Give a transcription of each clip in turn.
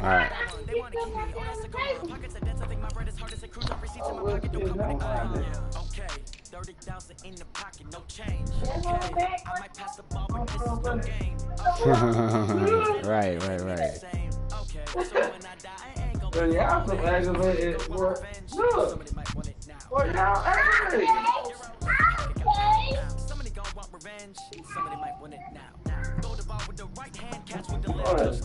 Alright. Right. Y'all some aggravated work. Look. What y'all aggravated? Somebody gon' want revenge. Somebody might want it now. Go the ball with the right hand, catch with the left.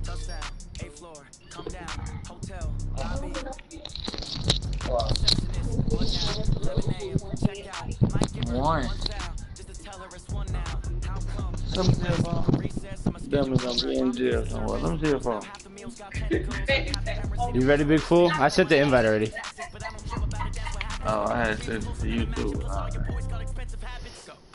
Touchdown. 8th floor. Come down. Hotel. Lobby. Receptionist. 11 a.m. Check out. Might give her one sound. Just to tell her it's one now. How come? Let me see your phone. That means I'm in jail somewhere. Let me see your phone. You ready, big fool? I sent the invite already. Oh, I had sent it to you too.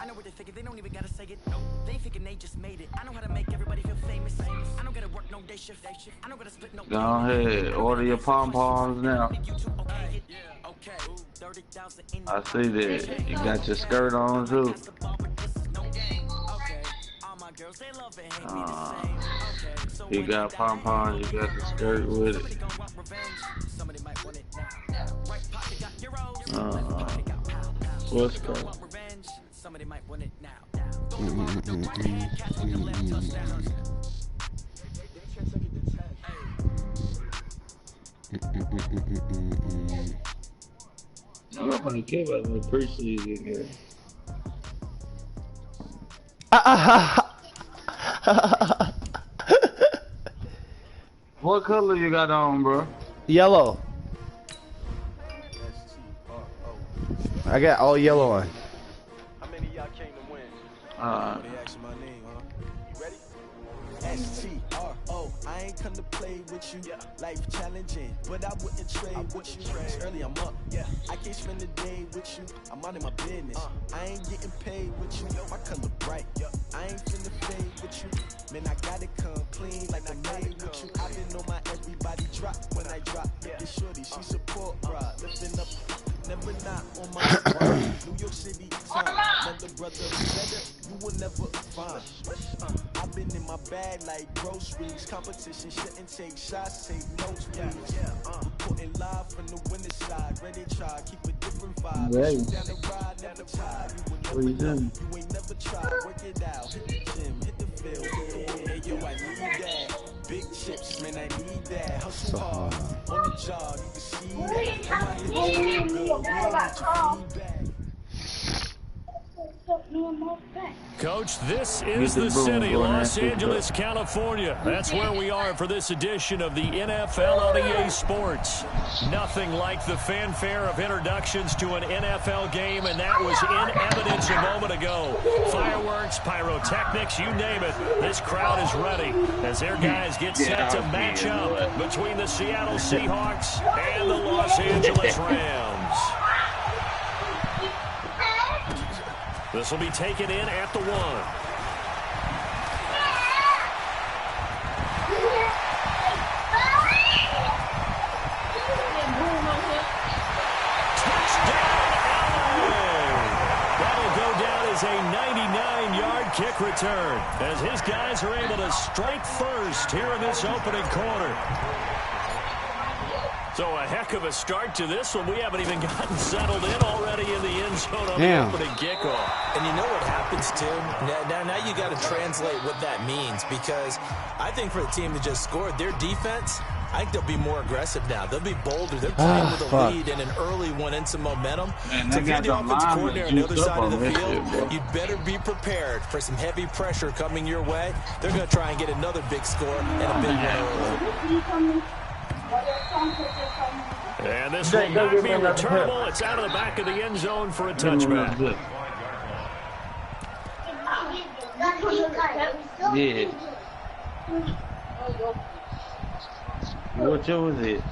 I know what they thinking, they don't even gotta say it. They thinking they just made it. I know how to make everybody feel famous. I don't gotta work no day shift. I don't gotta split no. Go ahead, order your pom-poms now. I see that. You got your skirt on too. You got pom-poms, you got the skirt with it. What skirt? Somebody might want it now. Nobody care about the preseason here. What color you got on, bro? Yellow. I got all yellow on. How many of y'all came to win? They asking my name, huh? You ready? S-T-R-O. I ain't come to play with you. Life challenging, but I wouldn't trade with you. It's early, I'm up. I can't spend the day with you. I'm out of my business. I ain't getting paid with you. My color bright. I ain't finna fade with you. Man, I gotta come clean like I made with you. I didn't know my everybody drop when I drop. This shorty, she support, bruh. Lifting up. Never not on my squad. New York City time. Another brother better, you will never find. I've been in my bag like groceries. Competition shouldn't take shots, take notes, please. Reporting live from the winner side. Ready try, keep a different vibe. Shoot down the ride, never tired. You will never know. You ain't never tried. Work it out. Hit the gym, hit the field. Hey, yo, I need that. Big chips, man, I need that. Hustle hard on the job, you can see that. Coach, this is the city, Los Angeles, California. That's where we are for this edition of the NFL on EA Sports. Nothing like the fanfare of introductions to an NFL game, and that was in evidence a moment ago. Fireworks, pyrotechnics, you name it. This crowd is ready as their guys get set to match up between the Seattle Seahawks and the Los Angeles Rams. This will be taken in at the 1. That'll go down as a 99-yard kick return as his guys are able to strike first here in this opening quarter. So a heck of a start to this one. We haven't even gotten settled in already in the end zone on the opening kickoff. And you know what happens, Tim? Now you got to translate what that means, because I think for the team that just scored, their defense, I think they'll be more aggressive now. They'll be bolder. They're playing with a lead and an early one and some momentum. So if you're the offensive coordinator on the other side of the field, you'd better be prepared for some heavy pressure coming your way. They're going to try and get another big score and a big one early. And this will not be returnable. It's out of the back of the end zone for a touchback. Yeah. What was it?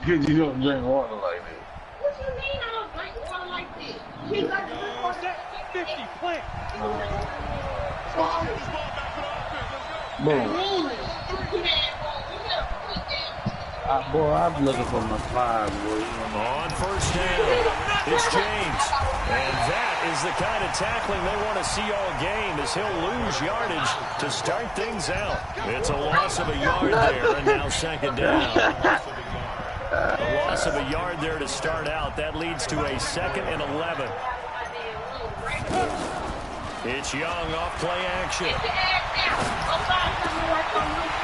Because you don't drink water like this. What you mean I don't drink water like this? You got to drink water. 50, plant. Boom. Boy, I'm looking for my 5, boy. On first down, it's James. And that is the kind of tackling they want to see all game, as he'll lose yardage to start things out. It's a loss of a yard there, and now second down. A loss of a yard there to start out. That leads to a 2nd and 11. It's Young off play action.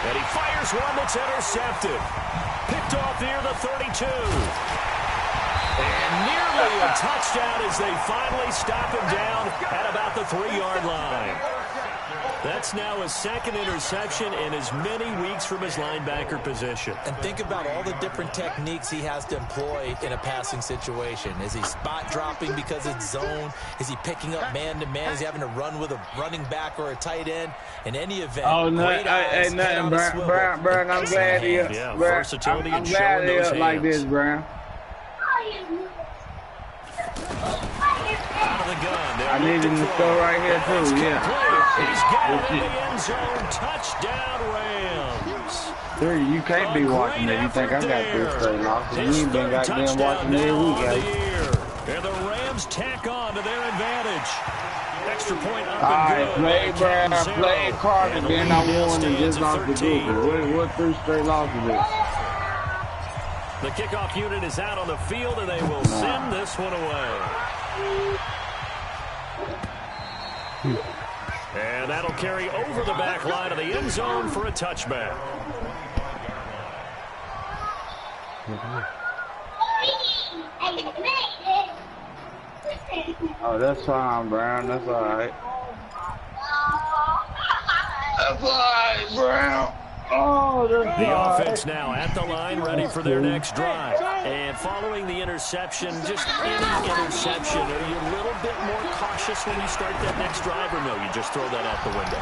And he fires one that's intercepted. Picked off near the 32. And nearly a touchdown as they finally stop him down at about the 3-yard line. That's now his 2nd interception in as many weeks from his linebacker position. And think about all the different techniques he has to employ in a passing situation. Is he spot dropping because it's zone? Is he picking up man-to-man? Is he having to run with a running back or a tight end? In any event, oh, no, great eyes, ain't nothing, Brown. I'm glad you're versatility I'm glad you're like this, Brown. Out of the gun. I need him to go right here, too. Yeah. He's got it in the end zone. Touchdown, Rams. Dude, you can't be watching it. You think I got 3 straight losses. You ain't been goddamn watching every week, guys. And the Rams tack on to their advantage. Extra point up all and right, good. play Brown, play Carter, then I won and just lost the group. What 3 straight losses is? The kickoff unit is out on the field, and they will send this one away. And that'll carry over the back line of the end zone for a touchback. Oh, that's fine, Brown. That's all right. That's all right, Brown. Oh, that's the all offense right. now at the line, ready for their next drive. And following the interception, just any interception, are you a little bit more cautious when you start that next drive, or no, you just throw that out the window?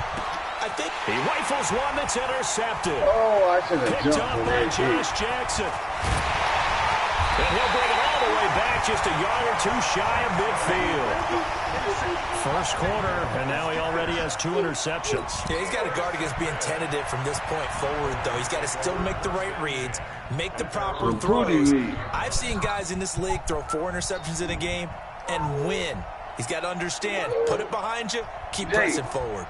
I think he rifles one that's intercepted. Oh, I should have picked jumped up by Josh Jackson. And he'll bring it all the way back, just a yard or 2 shy of midfield. First quarter, and now he already has 2 interceptions. Yeah, he's got to guard against being tentative from this point forward, though. He's got to still make the right reads, make the proper throws. I've seen guys in this league throw 4 interceptions in a game and win. He's got to understand, put it behind you, keep pressing forward.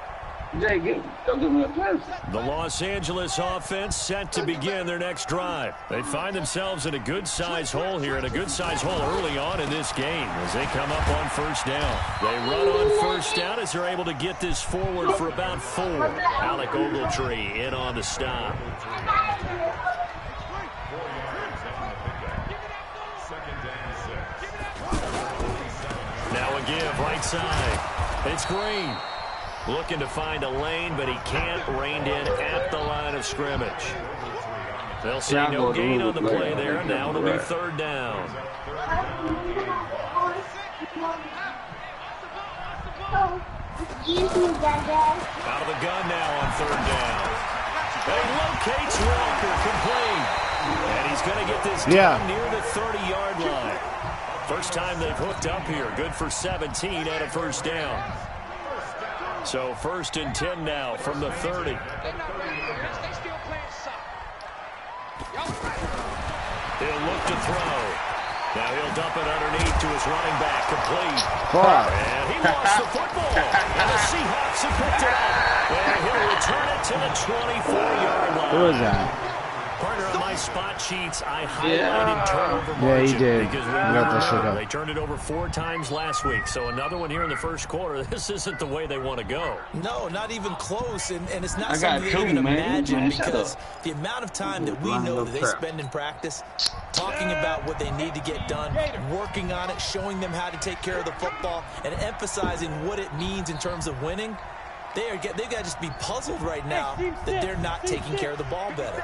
Jay, don't give me a pass. The Los Angeles offense set to begin their next drive. They find themselves in a good-sized hole here, and a good-sized hole early on in this game as they come up on first down. They run on first down as they're able to get this forward for about 4. Alec Ogletree in on the stop. Now a give right side. It's Green. Looking to find a lane, but he can't. Reined in at the line of scrimmage. They'll say no gain on the play there. Now it'll be 3rd down. Out of the gun now on 3rd down. And he locates Walker, complete. And he's going to get this down near the 30-yard line. First time they've hooked up here. Good for 17 and a first down. So 1st and 10 now from the 30. He'll look to throw. Now he'll dump it underneath to his running back, complete. And he lost the football. And the Seahawks have picked it up. And he'll return it to the 24-yard line. Who was that? Partner, on my spot sheets, I highlighted turnover margin. Yeah, he did. Because they turned it over 4 times last week. So another one here in the first quarter. This isn't the way they want to go. No, not even close. And it's not something they even imagine, because the amount of time that we know that they spend in practice talking about what they need to get done, working on it, showing them how to take care of the football, and emphasizing what it means in terms of winning. They've got to just be puzzled right now that they're not taking care of the ball better.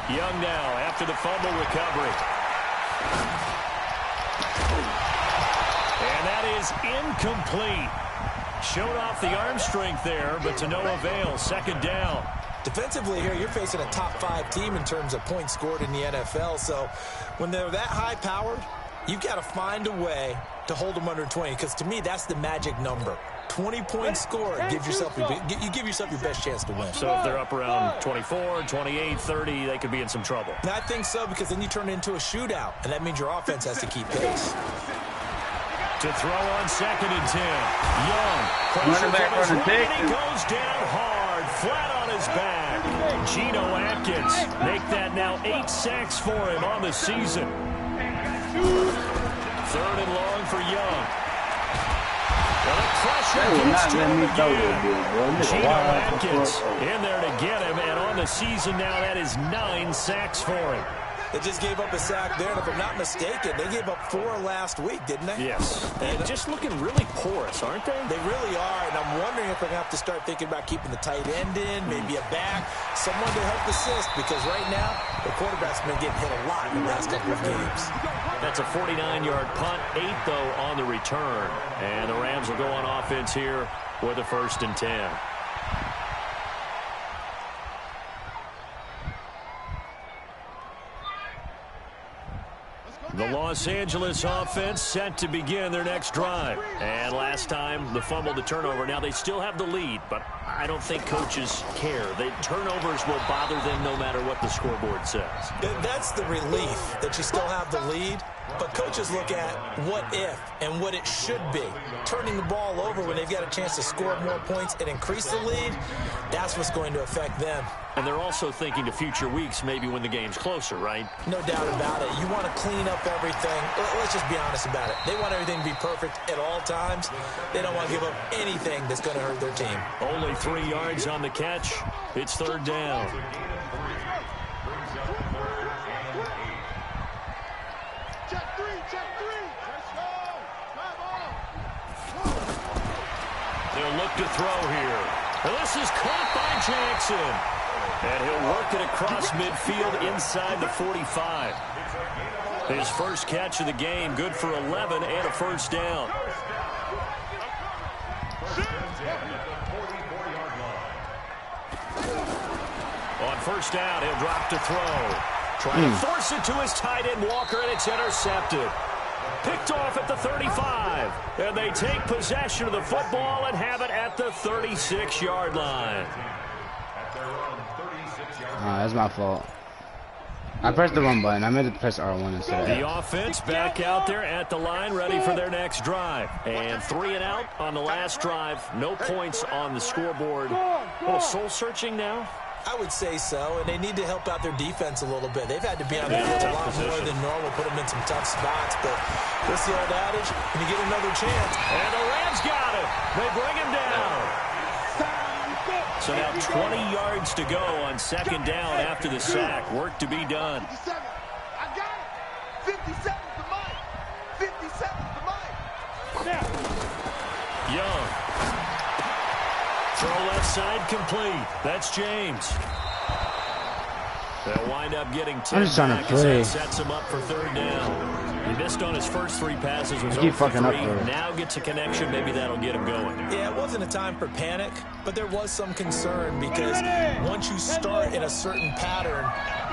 Young now after the fumble recovery. And that is incomplete. Showed off the arm strength there, but to no avail. 2nd down. Defensively here, you're facing a top 5 team in terms of points scored in the NFL. So when they're that high-powered, you've got to find a way to hold them under 20, because to me, that's the magic number. 20 points scored, you give yourself your best chance to win. So if they're up around 24, 28, 30, they could be in some trouble. And I think so, because then you turn it into a shootout, and that means your offense has to keep pace. To throw on 2nd and 10. Young. Running back from the Texas. He goes down hard, flat on his back. Geno Atkins make that now 8 sacks for him on the season. 3rd and long for Young. Well, the pressure gets to him again. Geno Atkins in there to get him, and on the season now that is 9 sacks for him. They just gave up a sack there, and if I'm not mistaken, they gave up 4 last week, didn't they? Yes. And just looking really porous, aren't they? They really are, and I'm wondering if they're going to have to start thinking about keeping the tight end in, maybe a back, someone to help assist, because right now, the quarterback's been getting hit a lot in the last couple of games. That's a 49-yard punt, 8, though, on the return. And the Rams will go on offense here with a 1st and 10. The Los Angeles offense set to begin their next drive. And last time, the fumble, the turnover. Now, they still have the lead, but I don't think coaches care. The turnovers will bother them no matter what the scoreboard says. That's the relief, that you still have the lead. But coaches look at what if and what it should be. Turning the ball over when they've got a chance to score more points and increase the lead, that's what's going to affect them. And they're also thinking to future weeks, maybe when the game's closer, right? No doubt about it. You want to clean up everything. Let's just be honest about it. They want everything to be perfect at all times. They don't want to give up anything that's going to hurt their team. Only 3 yards on the catch. It's 3rd down. They'll look to throw here. And this is caught by Jackson. And he'll work it across midfield inside the 45. His first catch of the game, good for 11 and a 1st down. On 1st down, he'll drop to throw. Trying to force it to his tight end, Walker, and it's intercepted. Picked off at the 35. And they take possession of the football and have it at the 36-yard line. That's my fault. I pressed the wrong button. I meant to press R1 instead. The offense back out there at the line, ready for their next drive. And 3 and out on the last drive. No points on the scoreboard. A little soul-searching now. I would say so, and they need to help out their defense a little bit. They've had to be on the field a lot more than normal, put them in some tough spots. But what's the old adage? When you get another chance. And the Rams got it. They bring him down. So now 20 yards to go on 2nd down after the sack. Work to be done. 57. I got it. 57's the mic. 57's the mic. Young. Throw left side complete. That's James. They'll wind up getting 10 I'm just trying to play. that sets him up for 3rd down. He missed on his first 3 passes. Was keep 0 for 3. fucking up there. Now gets a connection. Maybe that'll get him going. Yeah, it wasn't a time for panic, but there was some concern because once you start in a certain pattern,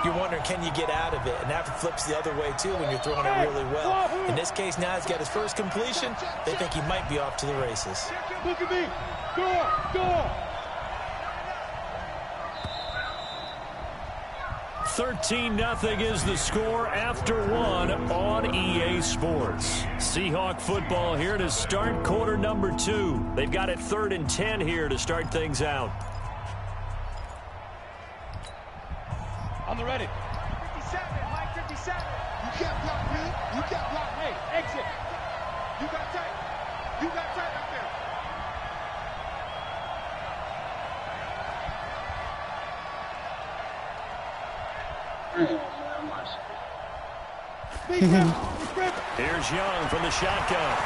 you're wondering, can you get out of it? And that flips the other way, too, when you're throwing it really well. In this case, now he's got his first completion. They think he might be off to the races. Look at me. Go. 13-0 is the score after 1 on EA Sports. Seahawk football here to start quarter number 2. They've got it 3rd and 10 here to start things out. On the ready. 57, Mike 57. You can't block me. You can't block me. Exit. You got tight. You got tight up there. Here's Young from the shotgun.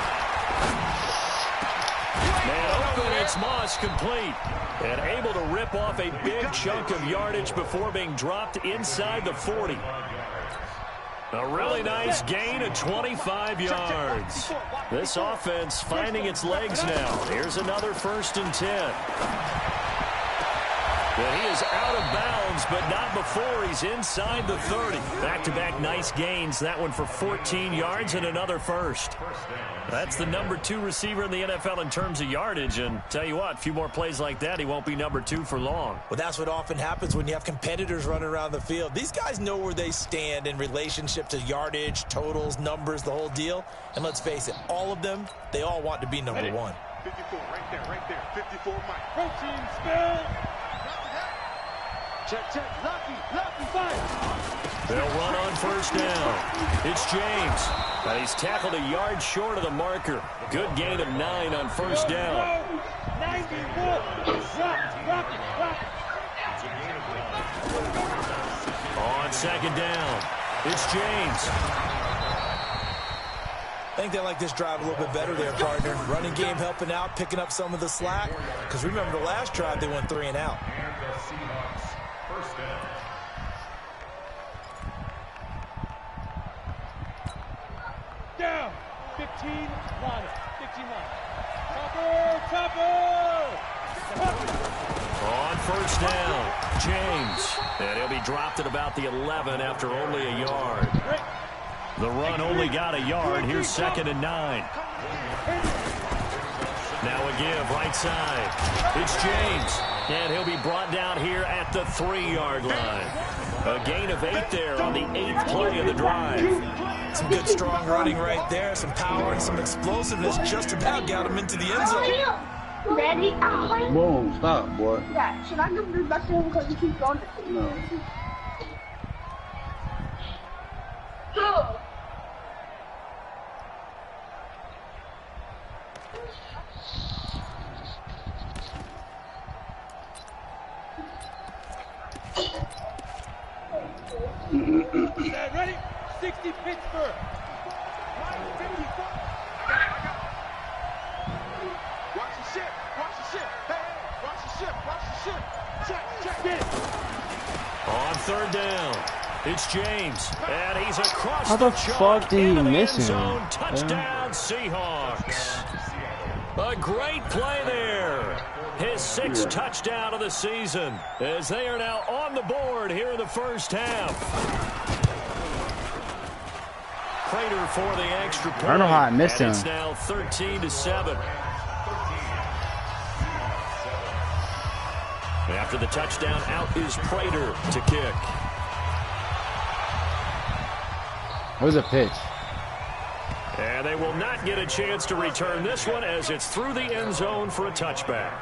Man open, it's Moss complete. And able to rip off a big chunk of yardage before being dropped inside the 40. A really nice gain of 25 yards. This offense finding its legs now. Here's another 1st and 10. But he is out of bounds, but not before he's inside the 30. Back-to-back nice gains. That one for 14 yards and another first. That's the number 2 receiver in the NFL in terms of yardage. And tell you what, a few more plays like that, he won't be number 2 for long. Well, that's what often happens when you have competitors running around the field. These guys know where they stand in relationship to yardage, totals, numbers, the whole deal. And let's face it, all of them, they all want to be number 1. 54, right there. 54, Mike. Protein spill. Check. Lucky, fire. They'll run on first down. It's James. And he's tackled a yard short of the marker. Good gain of 9 on first down. 91. Rock it. On second down, it's James. I think they like this drive a little bit better there, partner. Running game helping out, picking up some of the slack. Because remember, the last drive, they went 3 and out. Down. 15 line. Topper. On first down, James. And he'll be dropped at about the 11 after only a yard. The run only got a yard. Here's 2nd and 9. Now a give, right side. It's James. And he'll be brought down here at the 3-yard line. A gain of 8 there on the 8th play of the drive. Some good, strong running right there. Some power and some explosiveness. Just about got him into the end zone. Ready? Boom, stop, boy. Yeah, should I give this back to him because he keeps going to see? No. Go. Ready? 60 Pittsburgh. On third down, it's James, and he's across How the fuck did he into the miss end him? zone. Touchdown, Seahawks. A great play there. His 6th touchdown of the season, as they are now on the board here in the first half. Prater for the extra point. I don't know how I missed him. It's now 13-7. After the touchdown, out is Prater to kick. What was a pitch? And they will not get a chance to return this one as it's through the end zone for a touchback.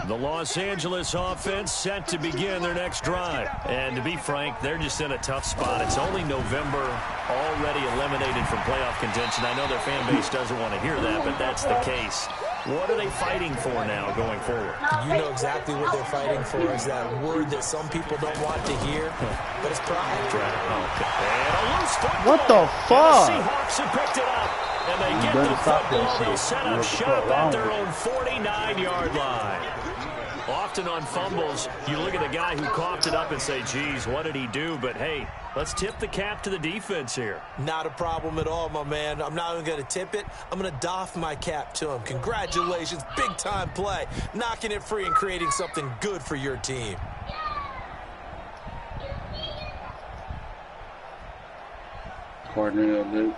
The Los Angeles offense set to begin their next drive. And to be frank, they're just in a tough spot. It's only November, already eliminated from playoff contention. I know their fan base doesn't want to hear that, but that's the case. What are they fighting for now going forward? You know exactly what they're fighting for is that word that some people don't want to hear, but it's pride. And a loose football. What the fuck? And the Seahawks have picked it up. And they get the football. They'll set up shop at their own 49-yard line. Often on fumbles, you look at the guy who coughed it up and say, geez, what did he do? But, hey, let's tip the cap to the defense here. Not a problem at all, my man. I'm not even going to tip it. I'm going to doff my cap to him. Congratulations. Big-time play. Knocking it free and creating something good for your team. Cornell Luke.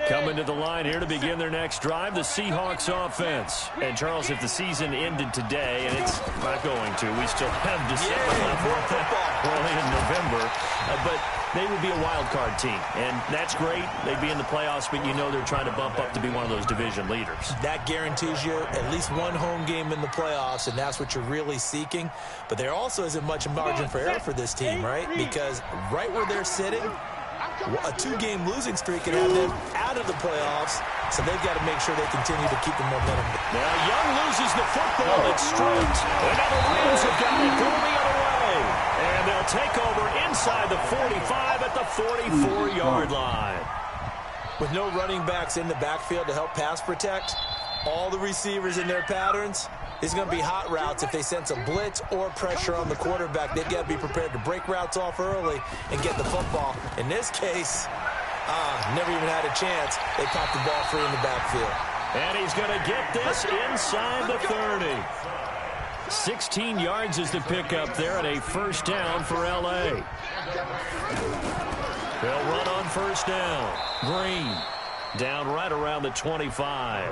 Coming to the line here to begin their next drive, the Seahawks offense. And, Charles, if the season ended today, and it's not going to, we still have December left. We're only in November. But they would be a wild card team. And that's great. They'd be in the playoffs, but you know they're trying to bump up to be one of those division leaders. That guarantees you at least one home game in the playoffs, and that's what you're really seeking. But there also isn't much margin for error for this team, right? Because right where they're sitting, a 2-game losing streak can have them out of the playoffs, so they've got to make sure they continue to keep the momentum. Now Young loses the football. It's stripped. And now the Rams have got it going the other way. And they'll take over inside the 45 at the 44-yard line. With no running backs in the backfield to help pass protect, all the receivers in their patterns. It's going to be hot routes if they sense a blitz or pressure on the quarterback. They've got to be prepared to break routes off early and get the football. In this case, never even had a chance. They popped the ball free in the backfield. And he's going to get this inside the 30. 16 yards is the pickup there and a first down for L.A. They'll run on first down. Green down right around the 25.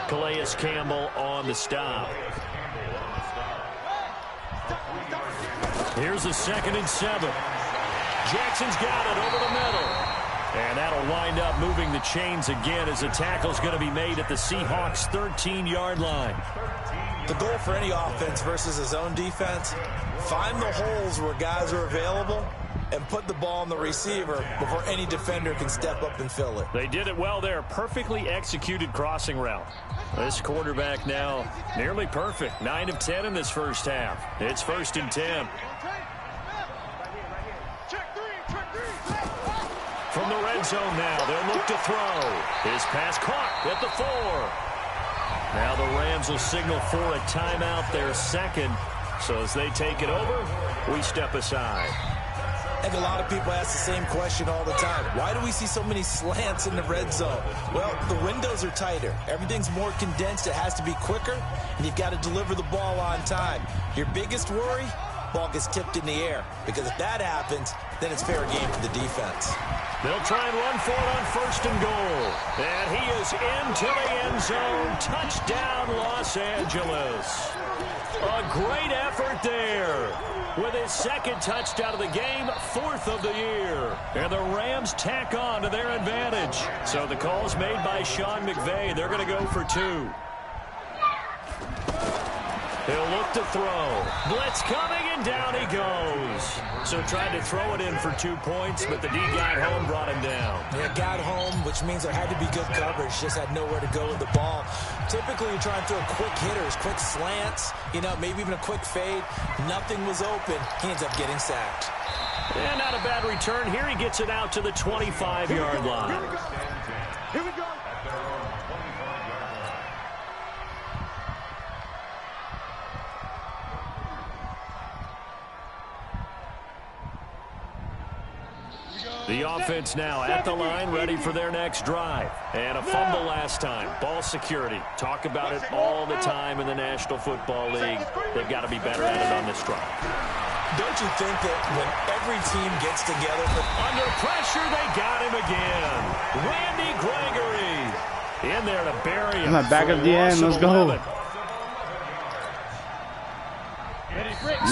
Calais Campbell on the stop. Here's a 2nd and 7. Jackson's got it over the middle. And that'll wind up moving the chains again as the tackle's going to be made at the Seahawks' 13-yard line. The goal for any offense versus a zone defense, find the holes where guys are available and put the ball on the receiver before any defender can step up and fill it. They did it well there. Perfectly executed crossing route. This quarterback now nearly perfect. 9 of 10 in this first half. It's 1st and 10. From the red zone now, they'll look to throw. His pass caught at the 4. Now the Rams will signal for a timeout, their second. So as they take it over, we step aside. I think a lot of people ask the same question all the time. Why do we see so many slants in the red zone? Well, the windows are tighter. Everything's more condensed. It has to be quicker, and you've got to deliver the ball on time. Your biggest worry? Ball gets tipped in the air. Because if that happens, then it's fair game for the defense. They'll try and run for it on 1st and goal. And he is into the end zone. Touchdown, Los Angeles. A great effort there. With his 2nd touchdown of the game, 4th of the year. And the Rams tack on to their advantage. So the call's made by Sean McVay. They're going to go for 2. He'll look to throw. Blitz coming, and down he goes. So tried to throw it in for 2 points, but the D got home, brought him down. Yeah, got home, which means there had to be good coverage. Just had nowhere to go with the ball. Typically, you're trying to throw quick hitters, quick slants, maybe even a quick fade. Nothing was open. He ends up getting sacked. And not a bad return here. He gets it out to the 25-yard line. Here we go. The offense now at the line, ready for their next drive. And a fumble last time. Ball security. Talk about it all the time in the National Football League. They've got to be better at it on this drive. Don't you think that when every team gets together... Under pressure, they got him again. Randy Gregory in there to bury him. I'm at back of the end. Let's go.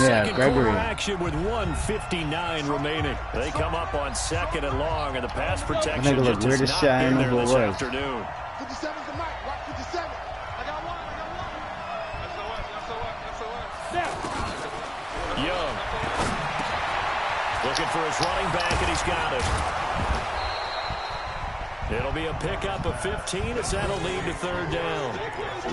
Yeah, Gregory. Action with 1:59 remaining. They come up on 2nd and long, and the pass protection just is not in there this afternoon. 57's the mic. Watch 57. I got one. That's the one. Young looking for his running back, and he's got it. It'll be a pickup of 15 as that'll lead to 3rd down.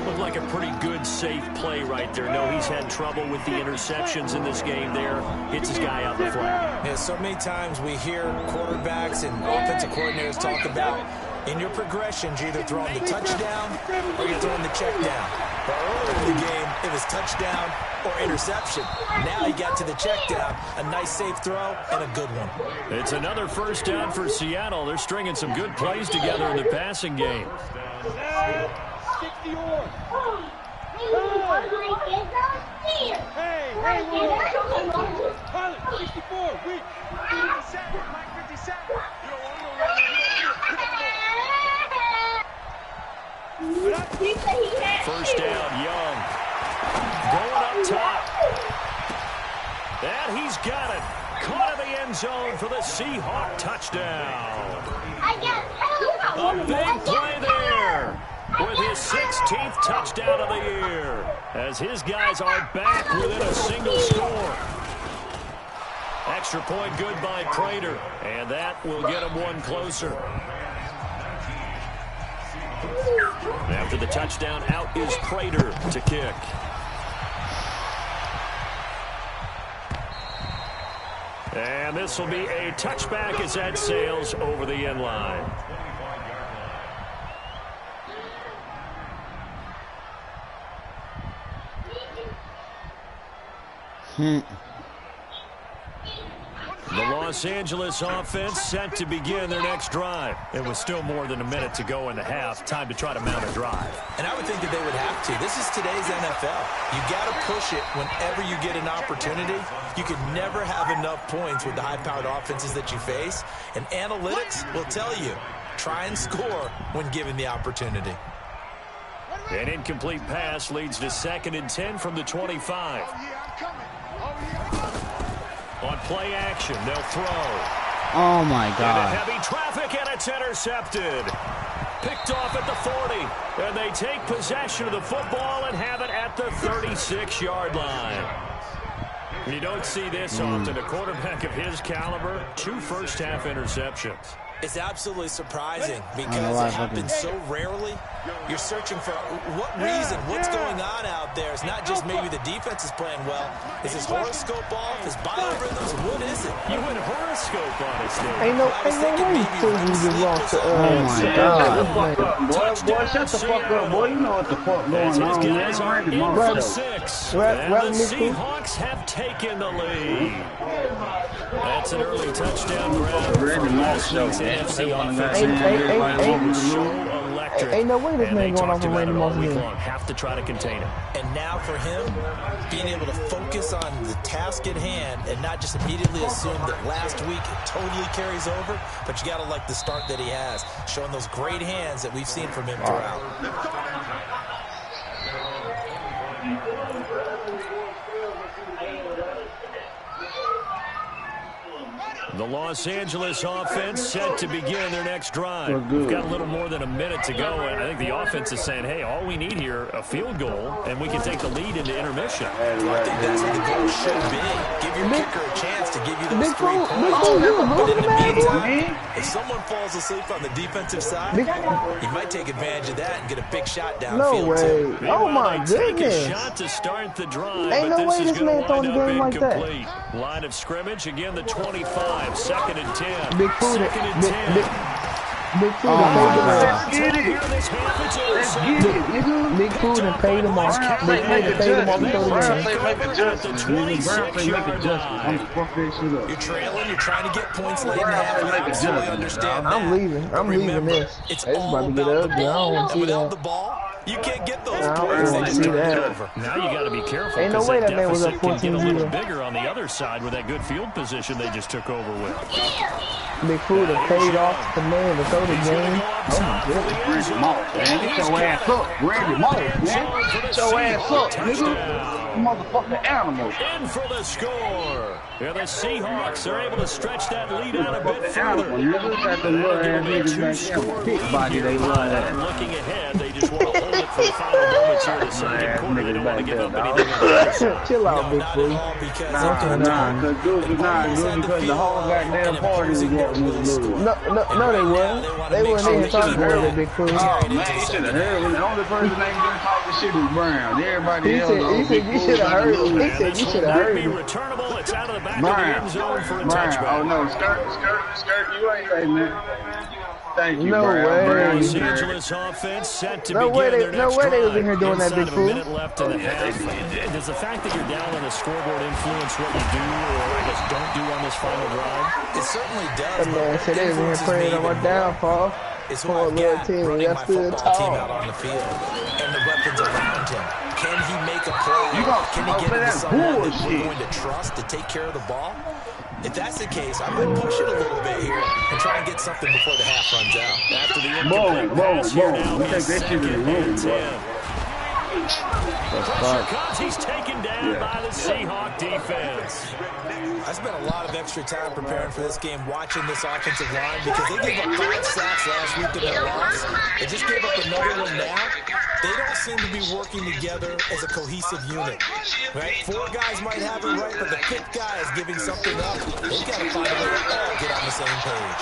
Looked like a pretty good, safe play right there. No, he's had trouble with the interceptions in this game there. Hits his guy out the flat. Yeah, so many times we hear quarterbacks and offensive coordinators talk about in your progressions, you're either throwing the touchdown or you're throwing the check down. But earlier in the game, it was touchdown or interception. Now he got to the check down, a nice safe throw, and a good one. It's another first down for Seattle. They're stringing some good plays together in the passing game. 60 or. Hey, Pilot, 64, weak. 57, Mike 57. First down, Young. Going up top. And he's got it. Caught in the end zone for the Seahawk touchdown. A big play there with his 16th touchdown of the year as his guys are back within a single score. Extra point good by Prater, and that will get him one closer. After the touchdown, out is Prater to kick. And this will be a touchback as that sails over the end line. The Los Angeles offense set to begin their next drive. It was still more than a minute to go in the half. Time to try to mount a drive. And I would think that they would have to. This is today's NFL. You got to push it whenever you get an opportunity. You can never have enough points with the high-powered offenses that you face. And analytics will tell you, try and score when given the opportunity. An incomplete pass leads to 2nd and 10 from the 25. On play action, they'll throw. Oh my God. Into heavy traffic, and it's intercepted. Picked off at the 40. And they take possession of the football and have it at the 36-yard line. You don't see this often. A quarterback of his caliber, 2 first-half interceptions. It's absolutely surprising because it happens so rarely. You're searching for what reason, what's going on out there. It's not just maybe the defense is playing well. Is his horoscope off? His biorhythms? What is it? You went horoscope on us, dude. Ain't no way you lost to Oh my God. Boy, shut the fuck up, boy. You know what the fuck going on, man. From 6. And the Seahawks have taken the lead. That's an early touchdown grab from last week's NFC offensive. Ain't no way this man going off a Randy Moss again. Have to try to contain him. And now for him, being able to focus on the task at hand and not just immediately assume that last week it totally carries over, but you got to like the start that he has, showing those great hands that we've seen from him throughout. The Los Angeles offense set to begin their next drive. We've got a little more than a minute to go, and I think the offense is saying, hey, all we need here, a field goal, and we can take the lead into intermission. I think that's what the goal should be. Give your kicker a chance to give you those 3 points. But in the meantime, if someone falls asleep on the defensive side, he might take advantage of that and get a big shot downfield, too. Oh, my goodness. Take a shot to start the drive, Ain't no way this man throwing the game like that. Line of scrimmage, again, the 25. 2nd and 10. Big food. Big food. Oh my God. Let's get it. Big food and pay them off. Big food and pay them off. You're trailing. You're trying to get points late in the half. I absolutely understand that. I'm leaving this. It's all all about to get about ugly. I don't want to see without that. the ball, you can't get those I don't points. They want to just see turn it that. over. Now you got to be careful. Ain't no way that man was up Can get a little 14-0. bigger on the other side with that good field position they just took over with. Big food and paid off the man to throw the game. Oh my goodness, Randy Moss, man. Get your ass up, Randy Moss, man. Get your ass up, nigga. Motherfucking animal. In for the score. Yeah, the Seahawks are able to stretch that lead out a bit further. Looking ahead, they just want to hold it for the final moments here in the second quarter. They don't want to give up anything. Chill out, Big food. Nah, because the whole goddamn party was walking with the little. No, they weren't. They weren't even talking about that, Big food. Oh, man, you should have heard. The only person that ain't been talking shit was Brown. Everybody else. He said you should have heard him. He said you should have heard him. Returnable. It's out of the back of the end zone for a touchback. Oh, no. Skirt. You ain't right, man. Thank you, No way. Los Angeles offense set to begin their next No way they was in here doing that, Inside Big of a fool. minute left in the half. Does the fact that you're down on the scoreboard influence what you do, or I guess don't do on this final drive? It certainly does. That man said they was in here praying on my downfall. It's for a little team. running Y'all my stood football team tall. out on the field and the weapons around him. Can he make a play? Can he get into that's someone that bullshit. we're going to trust to take care of the ball? If that's the case, I might push it a little bit here and try and get something before the half runs out. After the incomplete pass here now, We take it's that shit to the 2nd room, and bro. 10. Pressure comes. He's taken down by the Seahawk defense. I spent a lot of extra time preparing for this game, watching this offensive line, because they gave up 5 sacks last week in their loss. They just gave up another one now. They don't seem to be working together as a cohesive unit, right? 4 guys might have it right, but the 5th guy is giving something up. They've got to find a way to all get on the same page.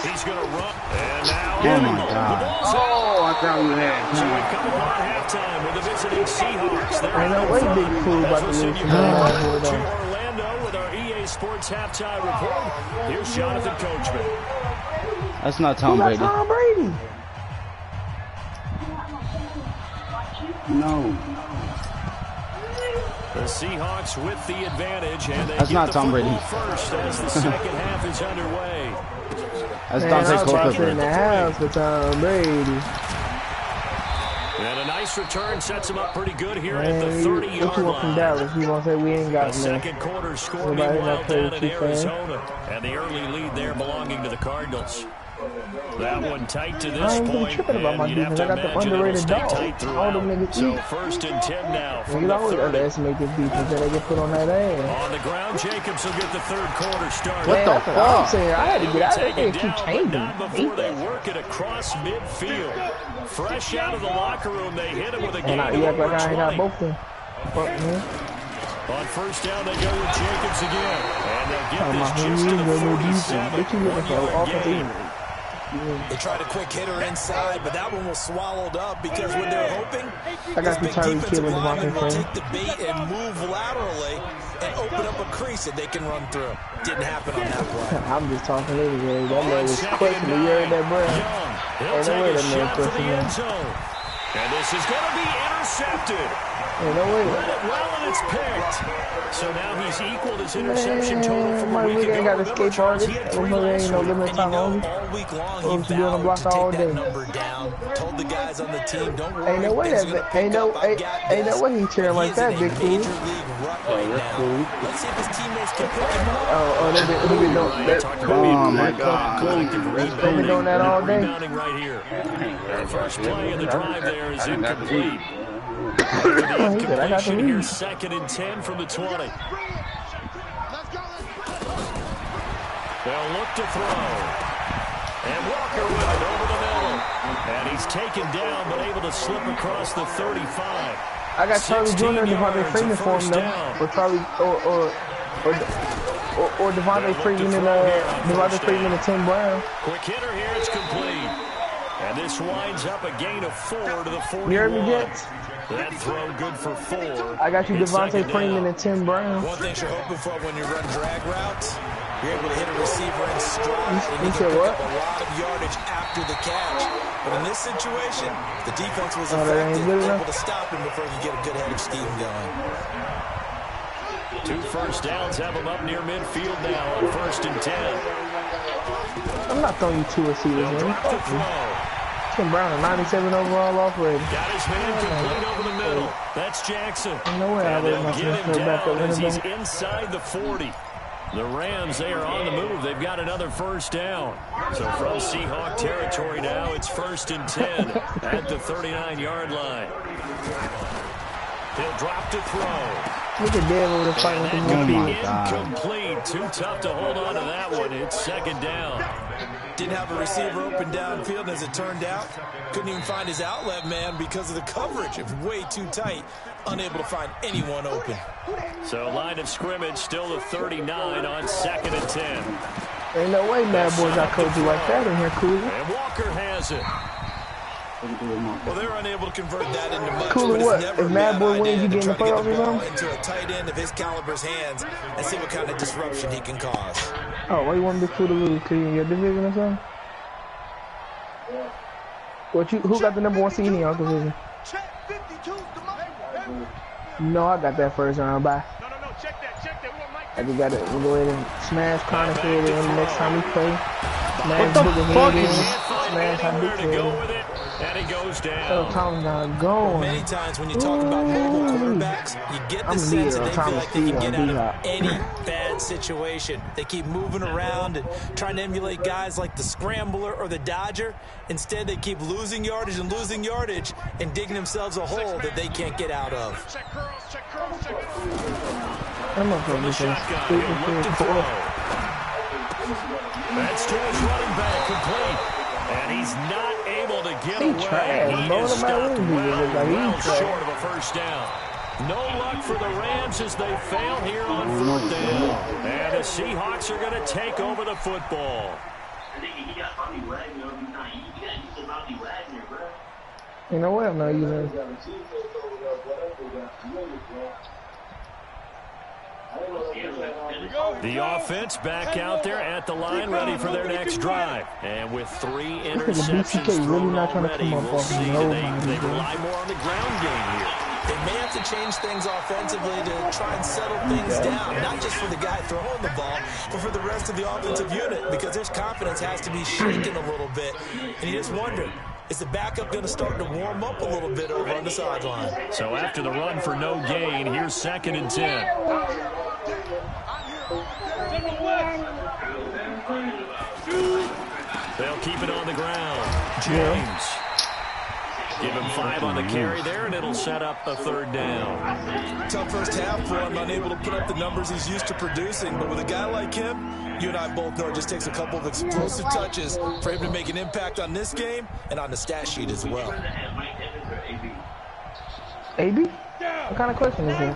He's going to run. And now, Oh my God. Oh, I thought we had so time. we've come upon halftime with the visiting Seahawks. They're Ain't no way Big Fool about to We'll lose send you to back to them. Orlando with our EA Sports halftime report. Here's Jonathan Coachman. That's not Tom Brady. Tom Brady. No. The Seahawks with the advantage, and they That's get not the Tom football Brady. first as the second half is underway. That's Man, Dante I was watching Culver. in the house with Tom Brady. And a nice return sets him up pretty good here Man, at the 30-yard what you want from line. Dallas? You gonna say we ain't got The no. second quarter score Nobody meanwhile not playing down in too fast. Arizona. And the early lead there belonging to the Cardinals. That one tight to I this ain't even point, tripping about my and you'd have defense. to I got the imagine it'll underrated stay dog. tight All them throughout. niggas So eat. first and 10 now from You the always 30. underestimate this defense, and they get put on that ass. On the ground, Jacobs will get the third quarter started. What the Man, that's what I'm fuck? saying. I had to get out of Take there it and keep down, but changing. not before they work it across midfield. Fresh out of the locker room, they hit him with a gain And of you act over like I ain't got 20. both of them. Fuck, man. On first down, they go with Jacobs again. And they'll get Oh, this my just to the homie, no 47. What you looking for? 1-yard Offensive gain. team. They tried a quick hitter inside, but that one was swallowed up because when they're hoping, I got this some big Tyreek defensive Hill in lineman the will Devontae take the bait and move laterally and open up a crease that they can run through. Didn't happen on that play. I'm just talking anyway. That On man was second questioning. and You heard that, 9, bro? Young. He'll Ain't no way take a that man shot for the questioning end him. zone. And this is going to be intercepted. Ain't no way. Read it well, and it's picked. So now he's equaled his interception total from a Man, week we ago. ain't got Remember, escape Charles, he artists. had There 3 last ain't no week. limit And you time know, on. all week long, Or he if you on the vowed block to all take day. that number down. Told the guys on the team, don't worry, Ain't no way things that are gonna pick ain't no up. I've got ain't no this. way he cheering But like he is that, in big a fool. major league rut right now. Let's see if his teammates can pick him up. Oh, they been doing that. Oh my god. They've been doing that all day. Rebounding right here. The first play of the drive there is incomplete. He said, I got the Completion lead. here, second and 10 from the 20. They'll look to throw. And Walker with it over the middle. And he's taken down, but able to slip across the 35. I got Charlie 16 Jr. and Devontae yards, a Freeman for him first though. down. Or Charlie or Devontae Freeman and Devontae Freeman and Tim Brown. Quick hitter here, it's complete. And this winds up a gain of 4 to the 41. You heard me, Jets? That throw good for 4. I got you It's Devontae second Freeman down. and Tim Brown. One thing you're hoping for when you run drag routes, you're able to hit a receiver in stride, and You you said can pick what? up a lot of yardage after the catch. But in this situation, the defense was Oh, that ain't effective, good able enough? to stop him before he could get a good head of steam going. 2 first downs have him up near midfield now on first and 10. I'm not throwing you 2 receivers, They'll man. drop the Fuck you. throw. Tim Brown, a 97 overall off rating. Got his man complete over the middle. That's Jackson. Ain't no way I And would they'll have get him throw back down up as he's running back. inside the 40. The Rams, they are on the move. They've got another first down. So from Seahawk territory now, it's first and 10 at the 39-yard line. He'll drop to throw. Look at Dave over there fighting with And the that Oh my could be God. incomplete. Too tough to hold on to that one. It's second down. Didn't have a receiver open downfield, and as it turned out, couldn't even find his outlet man because of the coverage. It was way too tight, unable to find anyone open. So line of scrimmage still the 39 on second and 10. Ain't no way Mad Boy got coached like that in here, Cooler. And Walker has it. Well, they were unable to convert that into much. Cooler but it's what? never If a Mad bad Boy idea wins, you to get in the try to playoffs or the ball something? into a tight end of his caliber's hands and see what kind of disruption he can cause. Oh, why you want Big Fool to lose? Cause you in your division or something? Who got the #1 seed in your division? No, I got that first round. Bye. No, check that. We want Mike. I just got to go ahead and smash Connor's head in the next time we play. Smash What the Booger fuck head in. is- Can't find Smash how anywhere big to head go in. with it, and he goes Oh, down. Tom's not going. Many times when you talk about mobile quarterbacks, you get the I'm sense leader that of they feel Thomas like they can Steele get on out D-Hop. of any bad situation. They keep moving around and trying to emulate guys like the Scrambler or the Dodger. Instead, they keep losing yardage and digging themselves a hole that they can't get out of. Check curls. I'm not From going the to shotgun, he'll look to throw. That's to his running back, complete. And he's not able to get He away. trash. He Blowing is him out stopped of the league. Like, well he's trash. short of a first down. No luck for the Rams as they fail here on fourth down. And the Seahawks are going to take over the football. You know what? I'm not using it. The offense back out there at the line, ready for their next drive. And with 3 BCK interceptions really thrown not trying to already, come up we'll off see nobody, they bro. rely more on the ground game here. They may have to change things offensively to try and settle things down, not just for the guy throwing the ball, but for the rest of the offensive unit, because his confidence has to be shaken a little bit. And you just wonder, is the backup going to start to warm up a little bit over on the sideline? So after the run for no gain, here's 2nd and 10. They'll keep it on the ground. James. Give him 5 on the carry there, and it'll set up a 3rd down. Tough first half for him, unable to put up the numbers he's used to producing. But with a guy like him, you and I both know it just takes a couple of explosive touches for him to make an impact on this game and on the stat sheet as well. AB? What kind of question is that?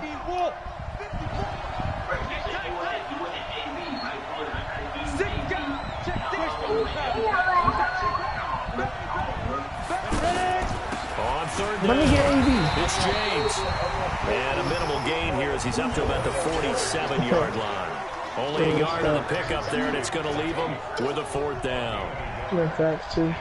On 3rd Let me down, get AB. it's James. And a minimal gain here as he's up to about the 47-yard line. Only a yard on the pickup there, and it's going to leave him with a 4th down. Yeah, facts, too.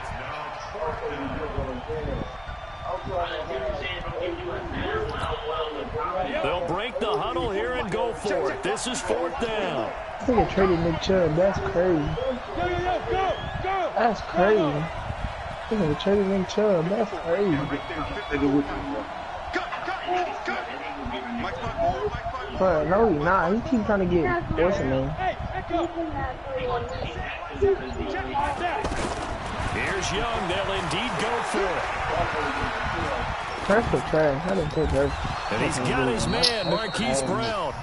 They'll break the huddle here and go for it. This is 4th down. I think I traded Nick Chubb. That's crazy. That's crazy. I think I traded Nick Chubb. That's crazy. But no, he's not. He keeps trying to get what's his name. Here's Young. They'll indeed go for it. Perfect trash. I didn't take her. And he's got his man, Marquise Brown.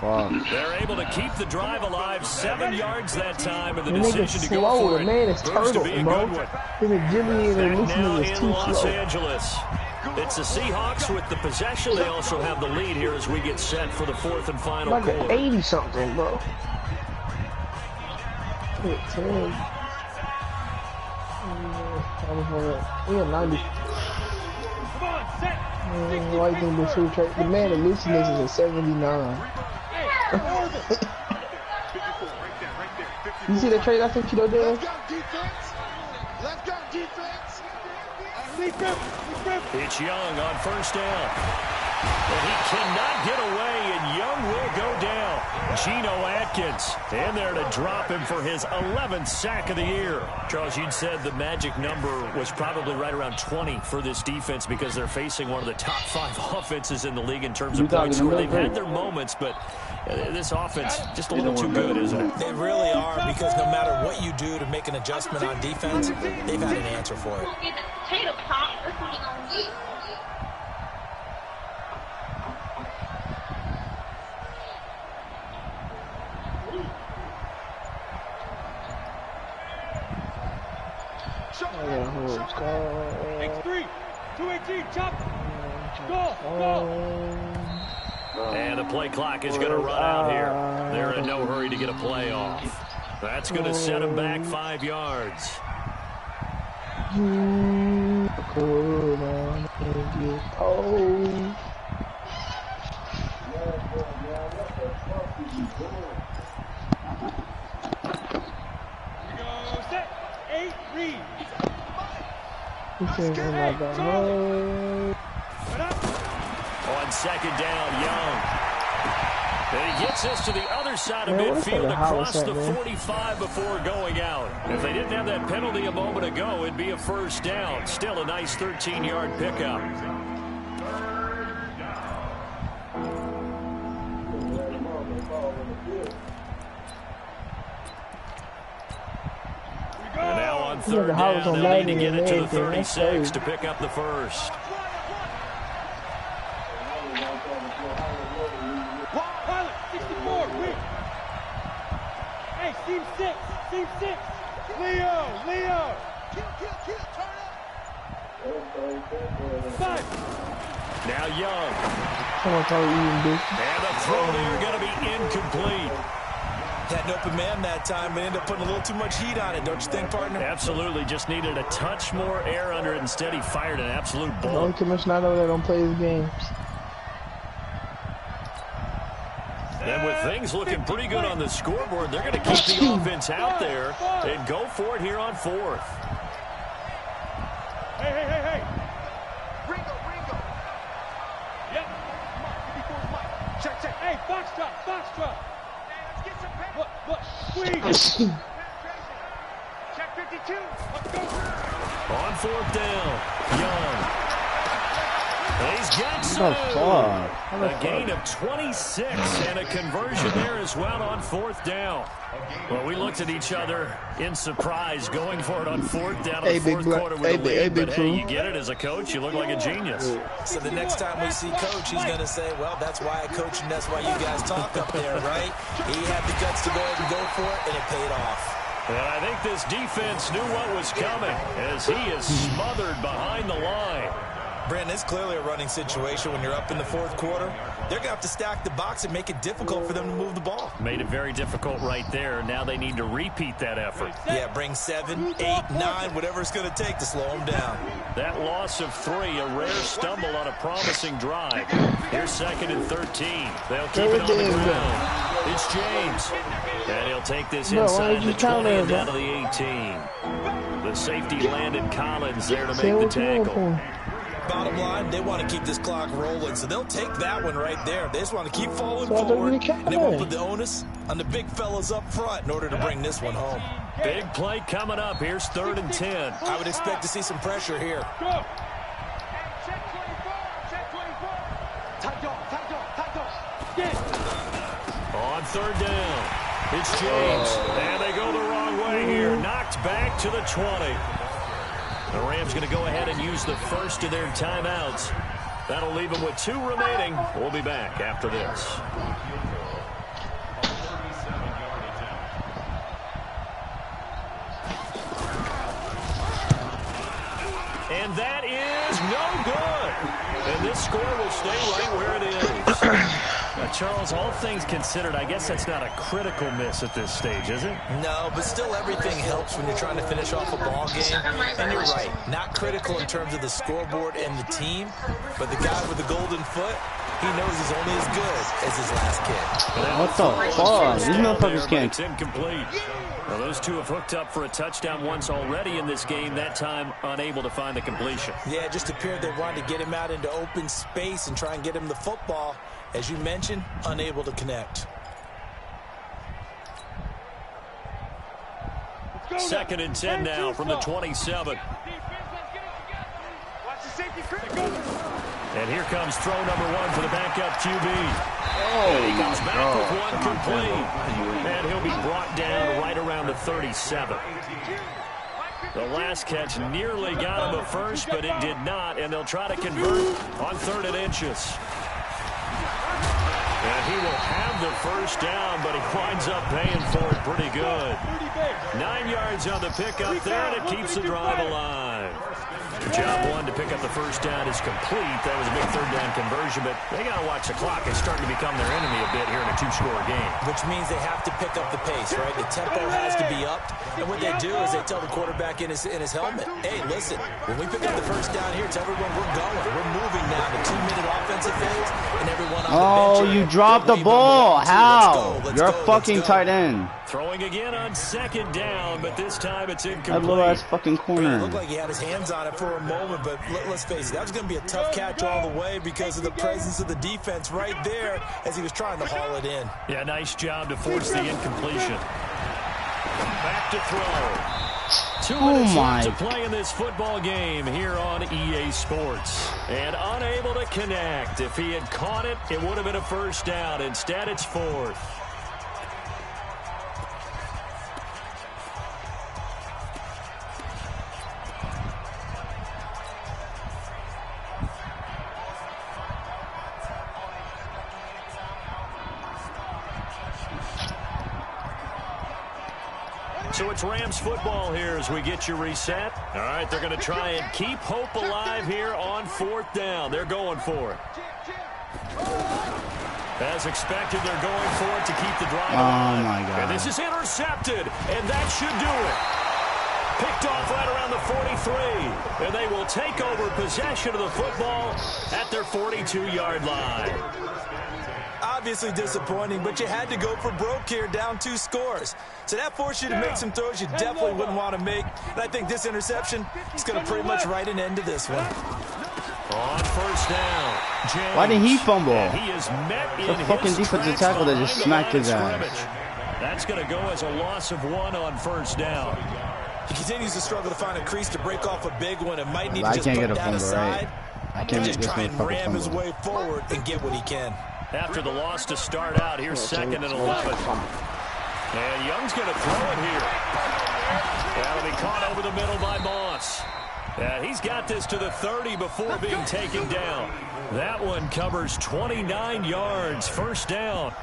They're able to keep the drive alive, 7 yards that time, and the decision to go for it. The man is proves to turtle, be a bro. good one. His agility and Back listening now is in too Los slow. Angeles. It's the Seahawks with the possession. They also have the lead here as we get set for the 4th and final Like quarter. 80-something, bro. 10. We have 90. Why you think this food trade? The man that loses this is a 79. You see the trade I think you know there? Let's go defense. It's Young on 1st down. And he cannot get away, and Young will go down. Geno Atkins in there to drop him for his 11th sack of the year. Charles, you'd said the magic number was probably right around 20 for this defense because they're facing one of the top 5 offenses in the league in terms of points scored. They've had their moments, but this offense just a little too good, isn't it? They really are, because no matter what you do to make an adjustment on defense, they've had an answer for it. X3, 218, chop. Go. And the play clock is going to run out here. They're in no hurry to get a play off. That's going to set them back 5 yards. Set. 8, read. On 2nd down, Young. And he gets this to the other side of midfield across the 45 before going out. If they didn't have that penalty a moment ago, it'd be a 1st down. Still a nice 13-yard pickup. And now on 3rd down, they'll need to get it to the 36 to pick up the 1st. Team 6, Leo, kill, turn up. 5. Now Young. Someone probably eating this. And the throw there going to be incomplete. Had an open man that time, but ended up putting a little too much heat on it, don't you think, partner? Absolutely, just needed a touch more air under it. Instead, he fired an absolute The bullet. only commissioner I know that don't play his games. And with things looking pretty good on the scoreboard, they're going to keep the offense out there and go for it here on 4th. Hey. Ringo. Yep. Look, squeeze. Check 52. On fourth down, Young. He's got What the fuck? a gain of 26 and a conversion there as well on fourth down. Well, we looked at each other in surprise going for it on fourth down in the fourth quarter with a lead. But hey, you get it as a coach. You look like a genius. So the next time we see Coach, he's going to say, well, that's why I coach and that's why you guys talk up there, right? He had the guts to go ahead and go for it, and it paid off. And I think this defense knew what was coming as he is smothered behind the line. Brandon, it's clearly a running situation when you're up in the fourth quarter. They're going to have to stack the box and make it difficult for them to move the ball. Made it very difficult right there. Now they need to repeat that effort. Yeah, bring 7, 8, 9, whatever it's going to take to slow them down. That loss of 3, a rare stumble on a promising drive. Here's 2nd and 13. They'll keep it on the ground. It's James. And he'll take this inside the 20 and down to the 18. The safety landed Collins there to make the tackle. Bottom line, they want to keep this clock rolling, so they'll take that one right there. They just want to keep falling forward, and they won't put the onus on the big fellas up front in order to bring this one home. Big play coming up. Here's 3rd and 10. I would expect to see some pressure here. Go. On 3rd down, it's James, and they go the wrong way here. Knocked back to the 20. The Rams going to go ahead and use the first of their timeouts. That'll leave them with 2 remaining. We'll be back after this. And that is no good. And this score will stay right where it is. Charles, all things considered, I guess that's not a critical miss at this stage, is it? No, but still everything helps when you're trying to finish off a ball game. And you're right, not critical in terms of the scoreboard and the team, but the guy with the golden foot, he knows he's only as good as his last kick. What the fuck? These motherfuckers can't. It's incomplete. Well, those two have hooked up for a touchdown once already in this game, that time unable to find the completion. Yeah, it just appeared they wanted to get him out into open space and try and get him the football. As you mentioned, unable to connect. 2nd and 10 now from the 27. And here comes throw number 1 for the backup QB. And he comes back with one complete. And he'll be brought down right around the 37. The last catch nearly got him a first, but it did not. And they'll try to convert on 3rd and inches. And he will have the first down, but he winds up paying for it pretty good. 9 yards on the pickup there, and it keeps the drive alive. Job 1 to pick up the first down is complete. That was a big 3rd down conversion, but they got to watch the clock. It's starting to become their enemy a bit here in a 2-score game. Which means they have to pick up the pace, right? The tempo has to be upped. And what they do is they tell the quarterback in his helmet, hey, listen, when we pick up the first down here, tell everyone we're going. We're moving now. The 2-minute offensive phase, and everyone on the bench. Oh, you dropped the ball. How? You're a fucking tight end. Throwing again on 2nd down, but this time it's incomplete. That little ass fucking corner. It looked like he had his hands on it for a moment, but let's face it, that was going to be a tough catch all the way because of the presence of the defense right there as he was trying to haul it in. Yeah, nice job to force the incompletion. Back to throw. 2 minutes to play in this football game here on EA Sports. And unable to connect. If he had caught it, it would have been a first down. Instead, it's 4th. So it's Rams football here as we get you reset. All right, they're going to try and keep hope alive here on 4th down. They're going for it. As expected, they're going for it to keep the drive alive. Oh, my God. And this is intercepted, and that should do it. Picked off right around the 43, and they will take over possession of the football at their 42-yard line. Obviously disappointing, but you had to go for broke here, down 2 scores. So that forced you to make some throws you definitely wouldn't want to make. And I think this interception is going to pretty much write an end to this one. On first down, James. Why did he fumble? He is met in The fucking defensive tackle that just smacked his ass. That's going to go as a loss of 1 on first down. He continues to struggle to find a crease to break off a big one and might need to just can't put get a that fumble, aside. right? I can't just make this try and motherfucker ram his fumble. way forward and get what he can. After the loss to start out, here's 2nd and 11. And Young's going to throw it here. That'll be caught over the middle by Moss. And he's got this to the 30 before being taken down. That one covers 29 yards. First down.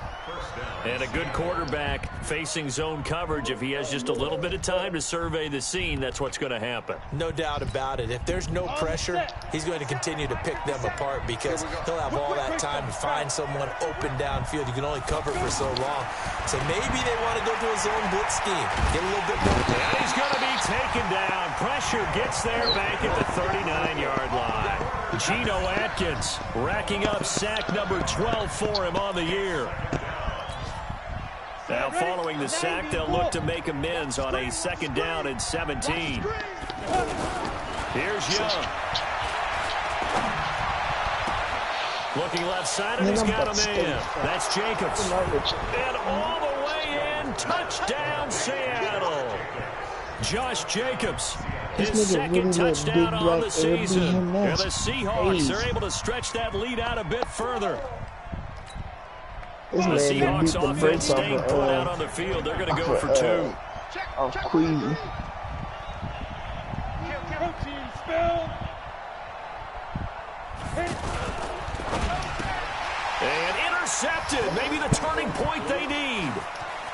And a good quarterback facing zone coverage. If he has just a little bit of time to survey the scene, that's what's going to happen. No doubt about it. If there's no pressure, he's going to continue to pick them apart because he'll have all that time to find someone open downfield. You can only cover for so long. So maybe they want to go to a zone blitz scheme. Get a little bit more. And he's going to be taken down. Pressure gets there back at the 39-yard line. Geno Atkins racking up sack number 12 for him on the year. Now, following the sack, they'll look to make amends on a 2nd down and 17. Here's Young. Looking left side, and he's got a man. That's Jacobs. And all the way in, touchdown, Seattle. Josh Jacobs, his 2nd touchdown on the season. And the Seahawks are able to stretch that lead out a bit further. The Seahawks offense staying put out on the field. They're going to go for 2. Of Queasy. And intercepted. Maybe the turning point they need.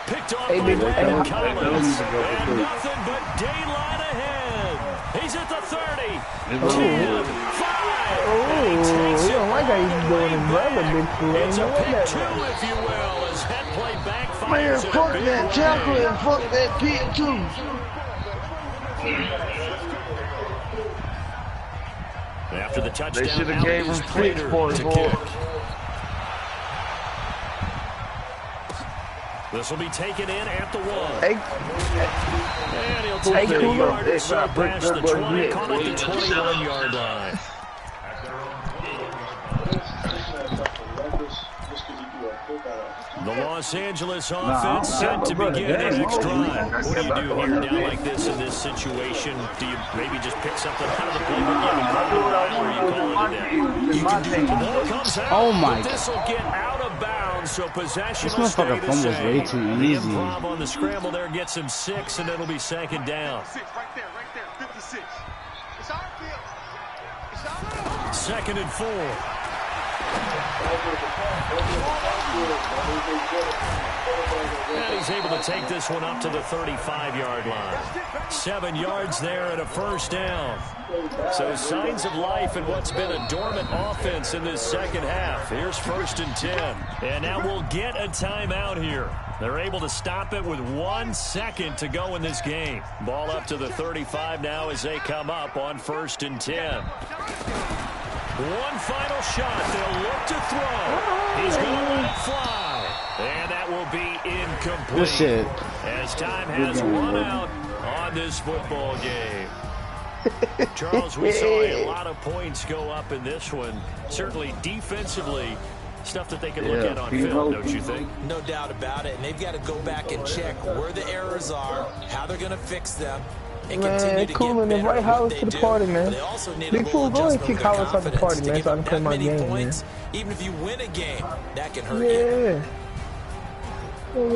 Picked off by Landon Collins. And nothing but daylight ahead. He's at the 30. 10, 5. Oh, you don't like how he's doing his brother, big fool. It's a pick 2, if you will, as head play backfires. Man, fuck that tackle and fuck that pick too. After the touchdown, They should have gave him picks for it, boy. This will be taken in at the 1. Hey. And he'll take it a yard or so past the 20, caught at the 21-yard line. The Los Angeles offense set to begin the next drive. What do you do here down like this in this situation? Do you maybe just pick something out of the playbook? You can do it. The ball comes out. Oh my! This will get out of bounds, so possession This will stay motherfucker the fumbles same. way too The easy. improv on the scramble there gets him 6, and it'll be 2nd down. 56. It's our field. It's our 2nd and 4. And he's able to take this one up to the 35-yard line. 7 yards there and a first down. So signs of life in what's been a dormant offense in this second half. Here's 1st and 10. And now we'll get a timeout here. They're able to stop it with 1 second to go in this game. Ball up to the 35 now as they come up on 1st and 10. One final shot. They'll look to throw. He's going to let it fly. And that will be incomplete. Good shit. As time has run out on this football game. Charles, we saw a lot of points go up in this one. Certainly defensively, stuff that they can look at on film, don't you think? No doubt about it. And they've got to go back and check where the errors are, how they're going to fix them. Man, Coolin and invite Howard to the party, man. Big fool, go ahead and kick Howard to the party, man, so I can play my game, man. Even if you win a game, that can hurt you.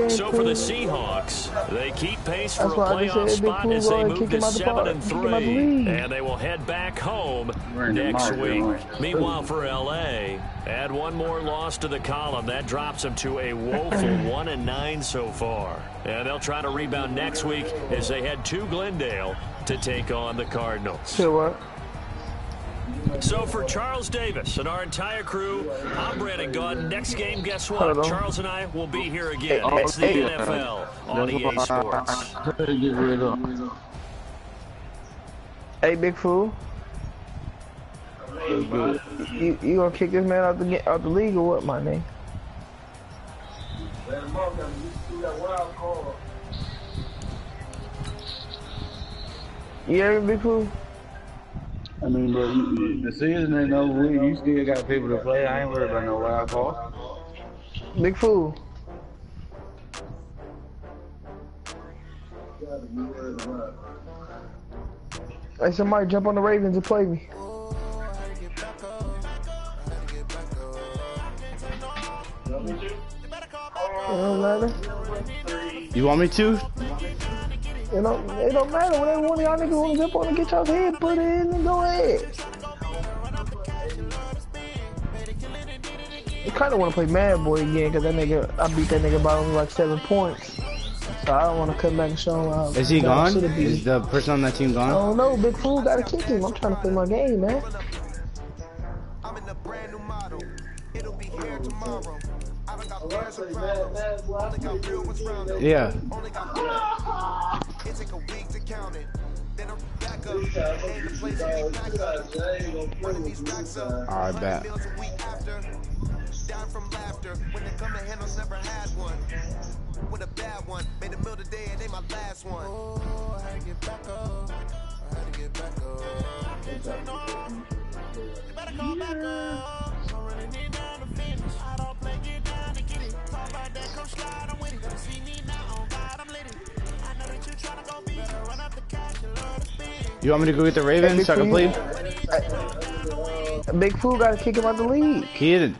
So for the Seahawks, they keep pace for a playoff spot as they move to 7-3, and they will head back home next week. Meanwhile, for LA, add one more loss to the column. That drops them to a woeful 1-9 so far. And they'll try to rebound next week as they head to Glendale to take on the Cardinals. So for Charles Davis and our entire crew, I'm Brandon Gunn. Next game, guess what? Charles and I will be here again. It's the NFL on EA Sports. Hey, big fool. You gonna kick this man out the league or what, my name? You hear me, big fool? I mean, but the season ain't over with. You still got people to play. I ain't worried about no wild card. Big fool. Hey, somebody jump on the Ravens and play me. It don't matter. You want me to? It don't matter. Whatever one of y'all niggas want to jump on and get y'all's head put in, and go ahead. I kind of want to play Mad Boy again because that nigga, I beat that nigga by only like 7 points. So I don't want to come back and show him how. Is he gone? Is the person on that team gone? I don't know. Big Fool got to kick him. I'm trying to play my game, man. I'm in a brand new model. It'll be here tomorrow. I done got bears and problems. Only got real ones round it. Yeah. Only got it take a week to count it. Then I'm back up. Ain't the place to be back up. Running these racks up. Alright, bet. Meals a week after. Down from laughter. When they come to handles, never had one. With a bad one. Made a meal today and they my last one. Oh, I had to get back up. I had to get back up. You better call back up. I'm running it down to finish. I don't play, get down to get it. Talk about that, come slide, I'm with it. Gotta see me now, oh God, I'm lit it. I know that you tryna go be it. Run up the cash, you love to spend. You want me to go get the Ravens so I can play? Big Fool got to kick him out the league. Kid.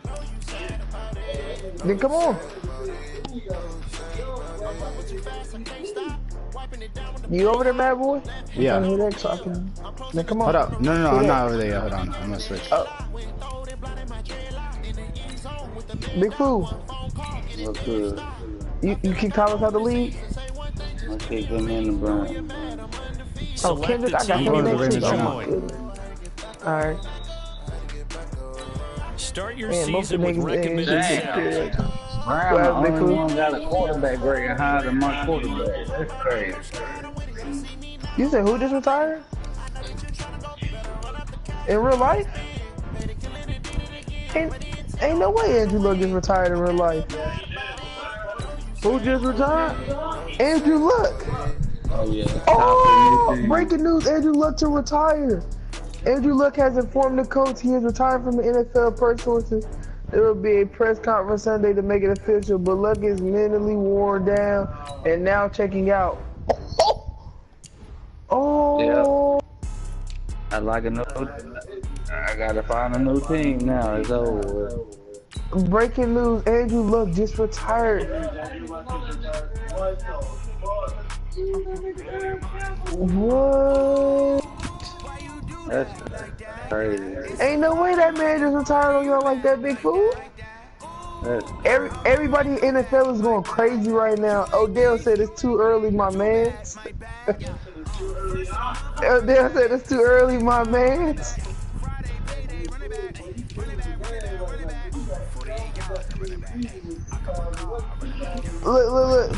Then come on. You over there, Mad Boy? Yeah. Then come on. Hold up. No, I'm not over there yet. Hold on. I'm gonna switch. Big Fool. What's good? You kick Thomas out the league? I kick him in the Brown. Oh, Kendrick, I got him next week. Oh my goodness. Alright. Start your season with recommended. Brown, the only one got a quarterback rating higher than my quarterback. That's crazy. You said who just retired? In real life? Ain't no way Andrew Luck just retired in real life. Who just retired? Andrew Luck. Oh yeah. Oh, breaking news, Andrew Luck to retire. Andrew Luck has informed the coach he is retiring from the NFL per sources. There will be a press conference Sunday to make it official, but Luck is mentally worn down and now checking out. Oh. Yeah. I like I gotta find a new team now. It's over. Breaking news, Andrew Luck just retired. What? That's crazy. Ain't no way that man just retired on y'all like that, Big Fool. Everybody in the NFL is going crazy right now. Odell said it's too early, my man. Odell said it's too early, my man. Look.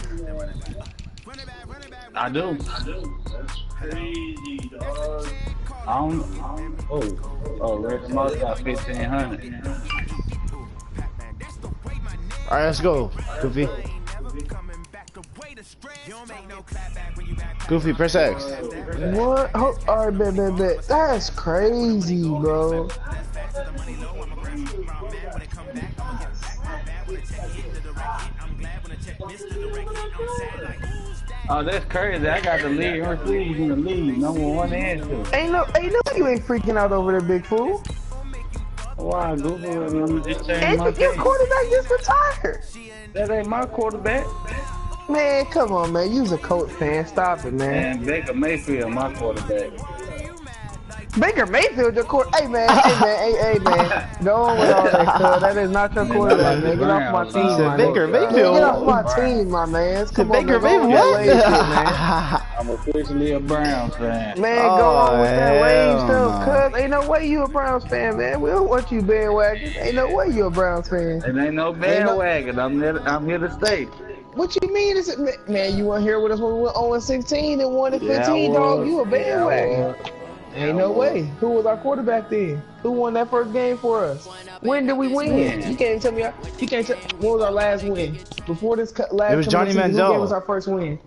I do. That's crazy, dog. Red Mouse got 1,500. Alright, let's go. Goofy. Goofy, press X. What? Alright, bet. That's crazy, bro. Oh, that's crazy. I got the lead receivers in the league. Number 1 and 2. Ain't no you ain't freaking out over there, Big Fool. Why, Google? I'm just saying my your quarterback just retired. That ain't my quarterback. Man, come on, man. You's a Colts fan. Stop it, man. And Baker Mayfield, my quarterback. Baker Mayfield, your quarterback. Hey, man. Hey, man. Go on with all that, cuz. That is not your quarterback, man. Get off my team, man. Baker Mayfield. Get off my team, my man. Come on, Baker Mayfield, what? I'm officially a Browns fan. Man, go on with that lame stuff, cuz. Ain't no way you a Browns fan, man. We don't want you bandwagon. Ain't no way you a Browns fan. It ain't no bandwagon. I'm here to stay. What you mean? Is it, man, you weren't here with us when we went 0-16 and 1-15, dog. You a bandwagon. Ain't no way. Who was our quarterback then? Who won that first game for us? When did we win? You can't tell me. What was our last win? Before this last. It was Johnny Manziel. Who gave us our first win?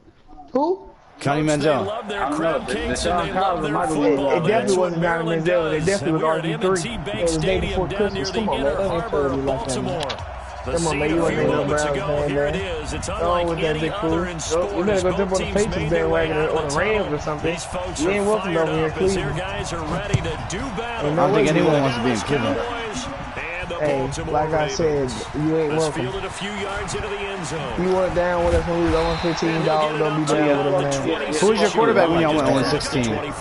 Who? Johnny They Manziel. love their I don't crab know. cakes The and they Sean love Collins their might be- football. It definitely That's what wasn't Johnny Maryland Manziel. They does. definitely And was we're at RG3. M&T Bank It was the day Stadium before down near Christmas. the Come on, Inner man. Don't even Harbor tell me of like that, man. Baltimore. The Come on, scene man. a You few ain't no moments Browns ago, fan, here it man. is. It's Go unlike with that any big fool. other in sports. You better go Both jump on the teams Patriots made their way bandwagon out of or the the Rams tunnel. or something. These folks You are ain't welcome fired over here in up as their Cleveland. guys are ready to do battle. Ain't I don't think anyone way. wants to be in Cleveland. Cowboys and the Hey, Baltimore like I said, Ravens. you ain't This welcome. fielded a few yards into the end zone. You weren't down with us when we was on 15 dollars. Don't be down with us, man. Who was your quarterback when y'all went 0-16?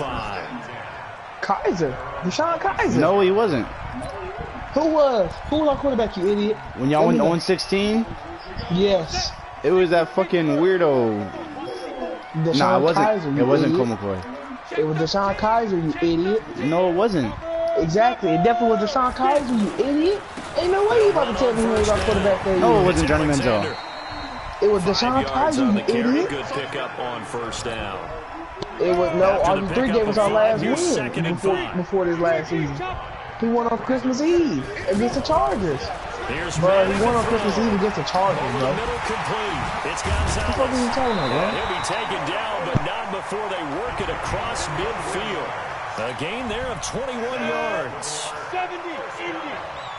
Kaiser. Deshaun Kaiser. No, he wasn't. Who was? Who was our quarterback, you idiot? When y'all went 0-16, Yes. it was that fucking weirdo. Deshaun Nah, it wasn't. Kaiser, you It wasn't idiot. Colt McCoy. It was Deshaun Kaiser, you idiot. No, it wasn't. Exactly. It definitely was Deshaun Kaiser, you idiot. Ain't no way you about to tell me who was our quarterback that No, it year. wasn't Johnny Manziel. It was Deshaun Kaiser, you idiot. Good pickup on first down. It was no. After the RG3 pickup gave us of our last here's win second and five. before this last season. He won on Christmas Eve against the Chargers. Here's Bro, he won on Christmas Eve against the Chargers, over bro. the middle complete. It's What the fuck are Gonzalez. you talking about, bro? He'll be taken down, but not before they work it across midfield. A gain there of 21 yards. 70, Indy.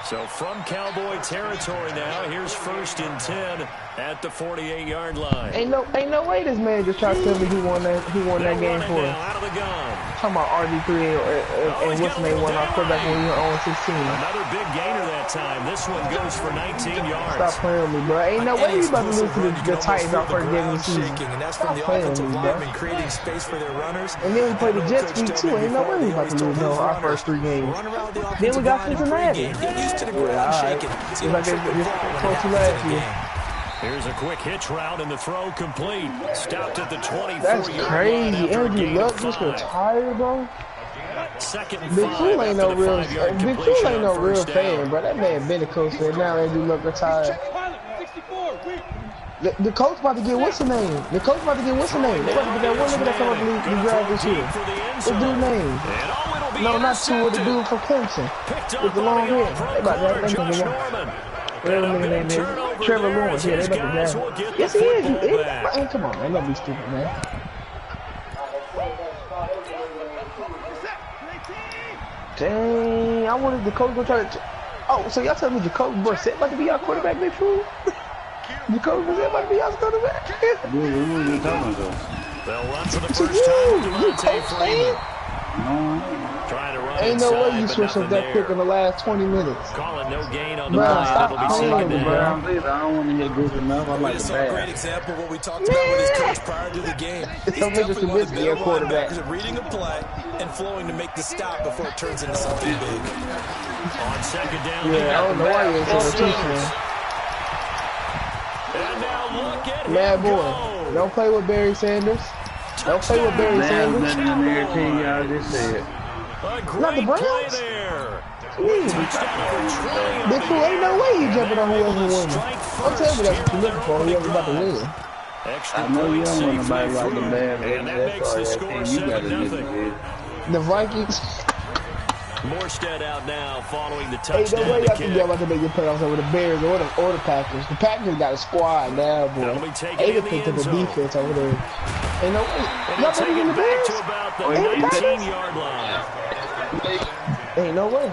So from Cowboy territory now, here's 1st and 10 at the 48-yard line. Ain't no way this man just tried to tell me who won that game for us. Out of the gun. Talking about RG3 and what's name won our quarterback when we were on 16. Another big gainer that time. This one goes for 19 yards. Stop playing with me, bro. Ain't no way you about to lose to the Titans our first game of the season. And that's from Stop the playing with offensive me, bro. linemen creating space for their runners. And then we played the Jets week 2. Ain't no way we about to lose our first 3 games. Then we got Cincinnati. Get used to the Yeah, ground all right. shaking. See It's how like they triple just threat told you when it last happens in a year. game. Here's a quick hitch route and the throw complete. Stopped at the 24-yard That's line crazy. after a Andrew gain Luck of just 5. retired, bro. Second and Big 5 Fool ain't no after the real. 5-yard Big Fool completion ain't no on real first fan, down. bro. That man been a coach for now. Andrew Luck retired. Pilot, 64, win. The coach about to get what's the name? The coach about to get what's the name? They about to get that one nigga that come up and grab this year. What's the dude's name? No, not Tua, the dude from Clemson with the long hair. They about to have that whatever nigga name is. Trevor Lawrence. Yeah, they about to grab him. Yes, he is. You idiot. Man, come on, man. Don't be stupid, man. Dang, I wanted the coach to try to. Oh, so y'all telling me Jacoby Brissett about to be our quarterback, big fool? Jacoby Brissett about to be our quarterback? What are you talking about? They'll run for the To first you, time. you Devontae coach Freeman. fan? No. Trying to run Ain't no way inside, you but switched up nothing that there. quick in the last 20 minutes. Calling no gain on the Bro, play. stop It'll be playing second with me, down. bro. Browns either. I don't want to hear good enough. I We like just the saw a great bad. example of what we talked about with his coach prior to the game. He's Don't make us definitely one of convince the me you're better a quarterback. linebackers at reading a play and flowing to make the stop before it turns into something big. On second down. Yeah, I don't know why you ain't saying the truth, man. And now look at him Mad boy, go. don't play with Barry Sanders. Don't play with Barry Man's Sanders. better than everything y'all just said. A great Not the play Browns. there. Yeah. Touchdown over 20. Big fool, ain't no way you jumping on whoever wins. Don't tell me that's what you're looking for. Whoever's about to win. Extra I know you point don't want nobody safely like the through. bad. And that That's makes all the that score thing you got to 7-0. The Vikings. Morstead out now following the Ain't no touchdown way to y'all think y'all kick. about to make the playoffs over the Bears or the Packers. The Packers got a squad now, They'll boy. be taking They in done the picked up end a zone. defense over there. Ain't no way. And Y'all they'll take better than it the back Bears? to about the Ain't the Packers? 19-yard line. Ain't no way.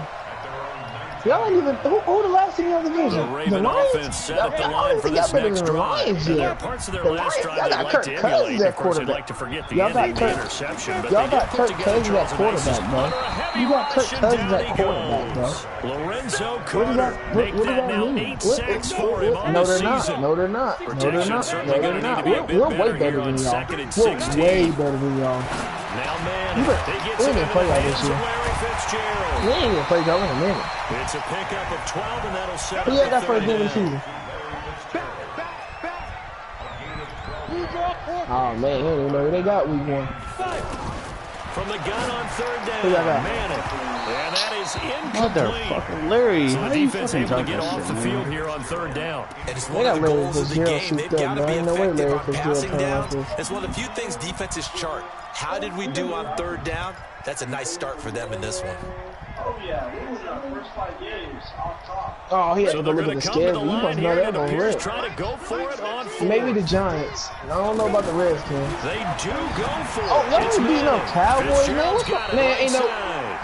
Y'all ain't even. Who the last team in the division? The Raven Lions? offense set up the I line don't for think this y'all better next than the drive. Lions And there yet. are parts of their The last Lions, drive y'all they'd got like Kirk to Cousins emulate. at Of course, they'd quarterback. like to forget the Y'all got ending, the Kirk. interception. But Y'all they did got put Kirk together Cousins at Charles quarterback, Mason bro. under a heavy You got Kirk rush, and Cousins down at he quarterback, bro. goes. Lorenzo What does Carter that? make What does that that now mean? 8 sacks for him on No, the they're not. season. No, they're not. No, they're Protection not. certainly No, gonna they're need not. to be a bit We're way better better here on than y'all. second and We're 16. way better than y'all. Now, man, You better- he gets we it ain't into play the like this hands of year. Larry Fitzgerald. We ain't even played y'all in a minute. It's a pickup of 12, and that'll set Who up y'all the got first third game of the down. season? Oh man, he don't even know who they got week 1. From the gun on third down, Who y'all got? Manning. And that is incomplete. Motherfucker, Larry. So How the you defense fucking able to talk get that off shit, the man? field here on third down. And it's They one got of the Larry goals of the Fitzgerald game. They've souped up, got to man. be Ain't no way effective Larry on Fitzgerald passing playing down. like this. It's one of the few things defenses chart. How did we do on third down? That's a nice start for them in this one. Oh, yeah. We won our first 5 games off top. Oh, he had So to go they're look going at the to come to the schedule. You line must know here that and one appears rip. trying to go for it on 4. Maybe the Giants. I don't know about the Redskins. They do go for it. Oh, y'all It's ain't beating up Manning. Cowboys, man. Fitzgerald's What's got up? it Man, right ain't no. side.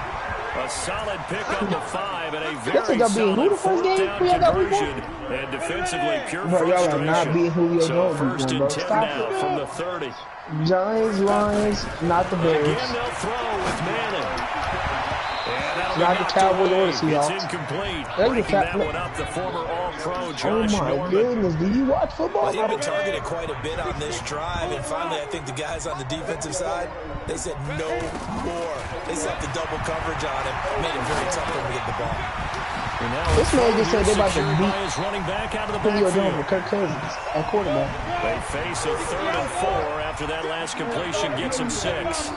A solid pick on the 5 and a Y'all very think y'all beating who solid the first game? 4th Who y'all down got week conversion. And defensively, pure Bro, y'all are not beating frustration. Julio So Jones week 1st one, and bro. 10 Stop now it. from the 30. Giants, Lions, not the Bears. Again, they'll throw with Manning. And that'll Not be the knocked Cowboys away. or the Seahawks. It's incomplete. They Breaking can that one up, the former All-Pro Oh Josh my Norman. goodness, do you watch football? Well, he'd been targeted quite a bit on this drive, and finally I think the guys on the defensive side, they said no more. They set the double coverage on him, made it very tough for him to get the ball. And now This man just said they about to secured beat by his running back out of the Julio Jones backfield. with Kirk Cousins at quarterback. They face a 3rd and 4 after that last completion gets him 6.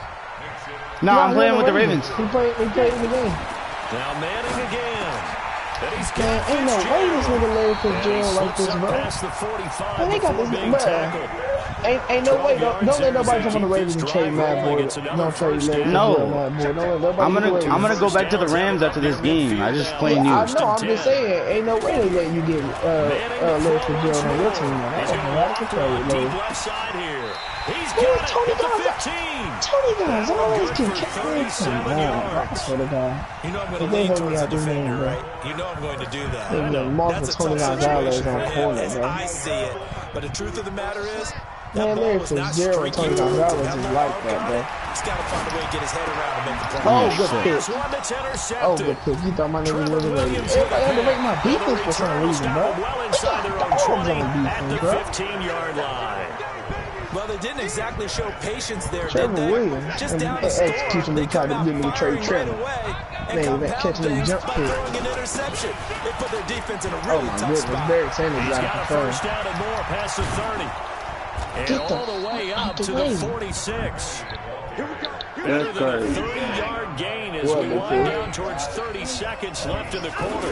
No, I'm playing with the Ravens. He played in the game. Now Manning again. And he's Man, got ain't no way this nigga Larry Fitzgerald like this, bro. past the 45 Man, they got before this, being bro. tackled. Ain't no way. Don't let nobody come on the Ravens and trade Mad Boy. It's another Don't trade first Larry down. No. Fitzgerald, Mad Boy. Don't let nobody I'm do it. gonna go back to the Rams after this game. I just plain I news. know. I'm just saying. Ain't no way they let you get Larry Fitzgerald on your team. Man. He's That's going a to radical walk through trade, a deep man. left side here. He's Who got is it Tony at the Gonzalez? 15. Tony Gonzalez can Good for catch 37 yards. For the guy. You know I'm going If to they lean hold me towards the out this defender, game, bro. right? You know I'm going to do that. They get multiple That's a Tony tough Gonzalez situation on for him corner, as bro. I see it. But the truth of the matter is, that Man, ball Larry was not Fitzgerald and Tony streaky. Gonzalez That is ball like out that, bro. He's got to find a way to get his head around and make the play. Oh, good pick. Here's one that's intercepted. Oh, good pick. You thought my nigga Trevor was really Williams Everybody with a underrate my pick. And the defense for some return will reason, stop bro. them well inside their own Dogs 20 on at the defense, bro. 15-yard line. Well, they didn't exactly show patience there, Trevor did they? Williams. Just And down the score, execution they they tried come to out give me to trade firing right Trevor. away and Man, that compound catching the things jump by kick. throwing an interception. They put their defense in a Oh really my tough goodness, spot. Barry Sanders He's got got a a confirm. first down and more past the 30. And Get the all the way fuck up out the to way. the 46. That's Better than a crazy. 30-yard gain as What, we the wind fuck? down towards 30 seconds left in the quarter.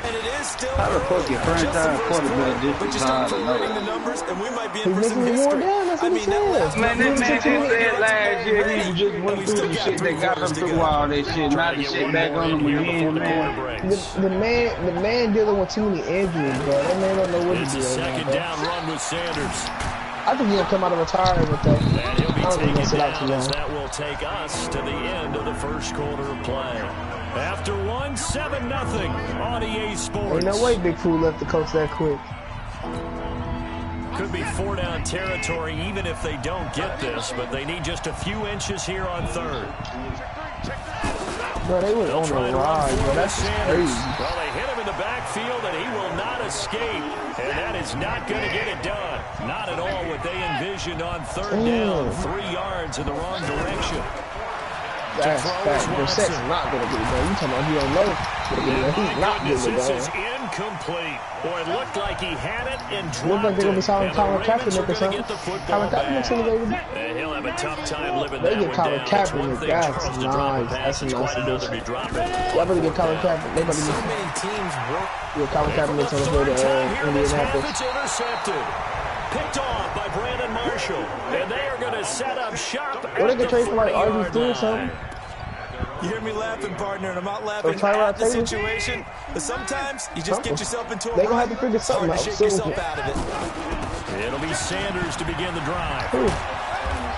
And it is still How the fuck your early. Just the franchise first quarterback quarter, this but you is start hard to correlating know. the numbers, and we might be He's in for some missing more history. down. That's I what he mean, that last said. Man, this man just said let's last year get he just ready, went and we through still the got shit three that got him quarters to through go. all that shit, not the shit back on him again, man. The man dealing with too many injuries, bro. That man don't know what to It's do a right now, second bro. down run with Sanders. I think he'll come out of retirement, though. And he'll be I don't think he'll taken sit out too down as long. that will take us to the end of the first quarter of play. After one, 7-0 on EA Sports. Ain't no way Big Fool left the coach that quick. Could be 4-down territory even if they don't get this, but they need just a few inches here on third. Bro, they was They'll on try the and run ride, for bro. it with That's Sanders. crazy. Well, they hit him in the backfield, and he will not escape. And that is not going to get it done. Not at all what they envisioned on third down. 3 yards in the wrong direction. That's fact. Brissett not gonna get it done. You talking about he don't know? He's not Goodness, getting it this is done. incomplete. Boy, it looked like he had it and Look dropped like they're gonna be it. signing And the Colin Ravens are Kaepernick or going to something. get the football Colin Kaepernick's back. available. And he'll have a tough time living They that get one Colin down. It's one Kaepernick. thing That's Charles to drop a nice. pass. That's a It's nice quite another addition. to drop it. Y'all better get Colin Kaepernick. They better So get many teams work. Colin Kaepernick on the way to Indianapolis. It's intercepted. Picked off by Brandon Marshall. And they are going to set up shop Or they at could the trade for like 40-yard RG3 or line. something. You hear me laughing, partner, and I'm not laughing Tyrod at the Taylor? situation, but sometimes you just get yourself into a They gonna rut. have to figure It's hard something to out shake soon. yourself out of it. It'll be Sanders to begin the drive. Ooh.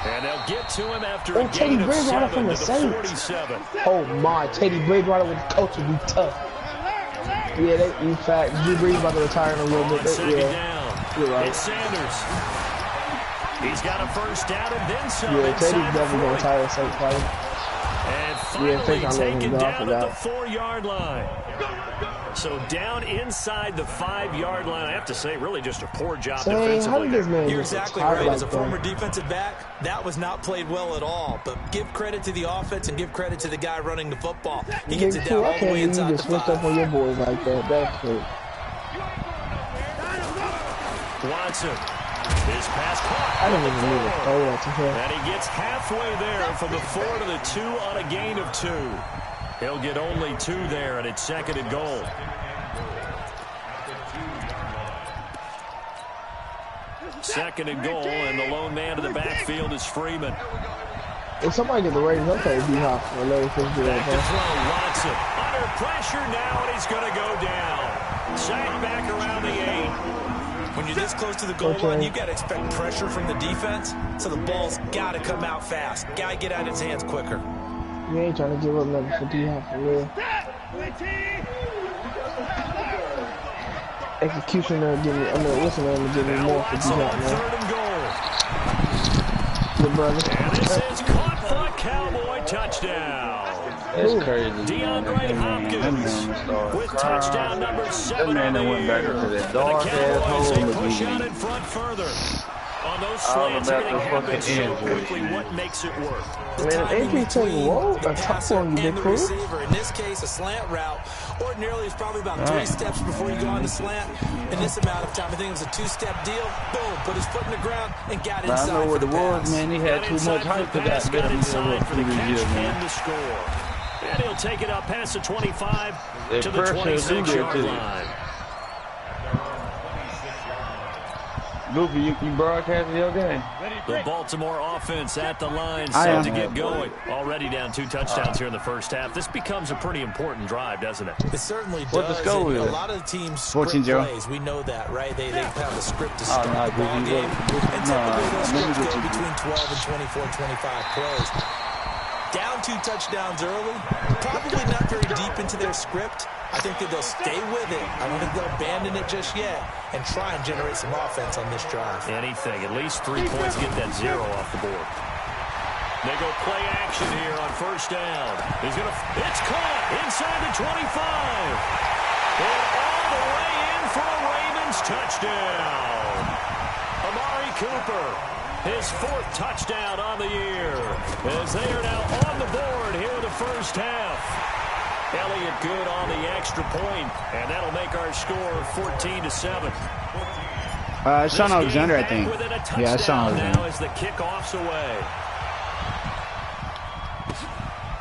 And they'll get to him after a Teddy gain of Bridgewater 7 from to the the Saints. 47. Oh my, Teddy Bridgewater with the coach would be tough. Yeah, they, in fact, Drew Brees about to retire in a little bit. On second Yeah, down, you're right. it's Sanders. He's got a first down and then some. Yeah, Teddy's inside the definitely 40. gonna retire at some point. And Yeah, finally take on taken him, I down at forgot. the 4-yard line. So down inside the 5-yard line. I have to say, really just a poor job Saying, how defensively. did this man You're just exactly retire right. like As a that? former defensive back, that was not played well at all. But give credit to the offense and give credit to the guy running the football. He gets it down I all the can't way believe you inside the just switched up on 5. your boys like that. That's good. Watson. His pass caught. I didn't even need to throw that to him. And he gets halfway there from the 4 to the 2 on a gain of 2. He'll get only 2 there, and it's second and goal. Second and goal, and the lone man in the backfield is Freeman. If somebody get the Ravens, okay, D-Hop. Let us do that, bro. Watson under pressure now, and he's going to go down. Sacked back around the 8. When you're this close to the goal line, you've got to expect pressure from the defense, so the ball's got to come out fast. Got to get out of his hands quicker. You ain't trying to give up nothing for D-Hop, for real. Execution give me, what's the name of give me more for D-Hop, man. Good brother. And this is caught for a Cowboy touchdown. That's crazy. DeAndre Hopkins with touchdown number 7 on the year. To that And dark the Cowboys, they asshole push out in front further. On those slants are going to happen so quickly. What makes it work? Man, AP take whoa, a tough one, you big crew. In this case, a slant route. Ordinarily, it's probably about 3 steps before you go on the slant. In this amount of time, I think it was a 2-step deal. Boom, put his foot in the ground and got inside. I know what it was, man. He had too much hype for that. Got inside for the catch and the score. And he'll take it up past the 25 to the 26-yard line. Goofy, you broadcasting your game? The Baltimore offense at the line, set to get going. Already down 2 touchdowns here in the first half. This becomes a pretty important drive, doesn't it? It certainly does. What the score is? A lot of the teams script plays. We know that, right? They have a script to start the ball game. And typically those scripts go between 12 and 24, 25 plays. Down 2 touchdowns early, probably not very deep into their script. I think that they'll stay with it. I don't think they'll abandon it just yet and try and generate some offense on this drive. Anything. At least 3 points, get that 0 off the board. They go play action here on first down. It's caught inside the 25. And all the way in for a Ravens touchdown. Amari Cooper, his 4th touchdown on the year, as they are now on the board here in the first half. Elliott good on the extra point, and that'll make our score 14-7. It's Sean Alexander, I think. Yeah, it's Sean Alexander. Now as the kickoff's away.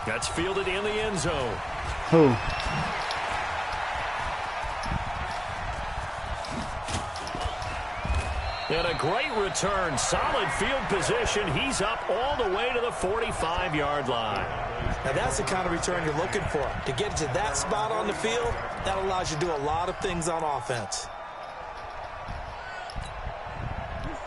That's fielded in the end zone. Who? And a great return. Solid field position. He's up all the way to the 45-yard line. Now, that's the kind of return you're looking for. To get to that spot on the field, that allows you to do a lot of things on offense.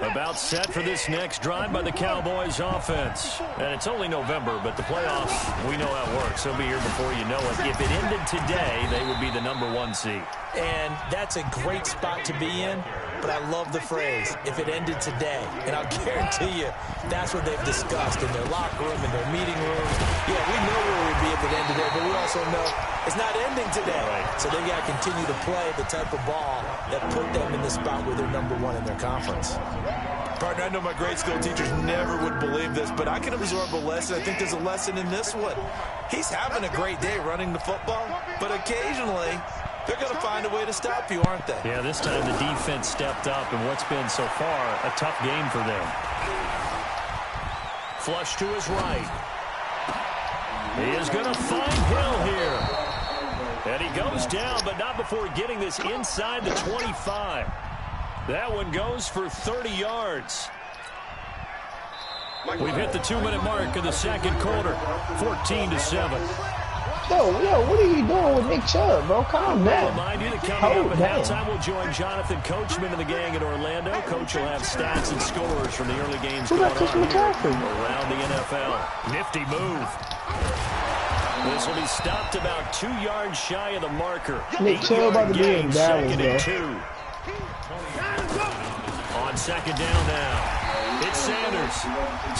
About set for this next drive by the Cowboys offense. And it's only November, but the playoffs, we know how it works. They'll be here before you know it. If it ended today, they would be the #1 seed. And that's a great spot to be in, but I love the phrase, if it ended today. And I'll guarantee you, that's what they've discussed in their locker room, in their meeting room. Yeah, we know where we'd be if it ended there, but we also know it's not ending today. Right. So they got to continue to play the type of ball that put them in the spot where they're #1 in their conference. Partner, I know my grade school teachers never would believe this, but I can absorb a lesson. I think there's a lesson in this one. He's having a great day running the football, but occasionally they're going to find a way to stop you, aren't they? Yeah, this time the defense stepped up in what's been so far a tough game for them. Flush to his right. He is going to find Hill here. And he goes down, but not before getting this inside the 25. That one goes for 30 yards. We've hit the 2-minute mark of the second quarter. 14-7. Yo, what are you doing with Nick Chubb, bro? Calm down. Remind you that coming up at halftime, we'll join Jonathan Coachman and the gang in Orlando. Coach will have stats and scores from the early games going on around the NFL. Nifty move. This will be stopped about 2 yards shy of the marker. Nick Chubb about to be in Dallas, bro. 2. On second down now. It's Sanders.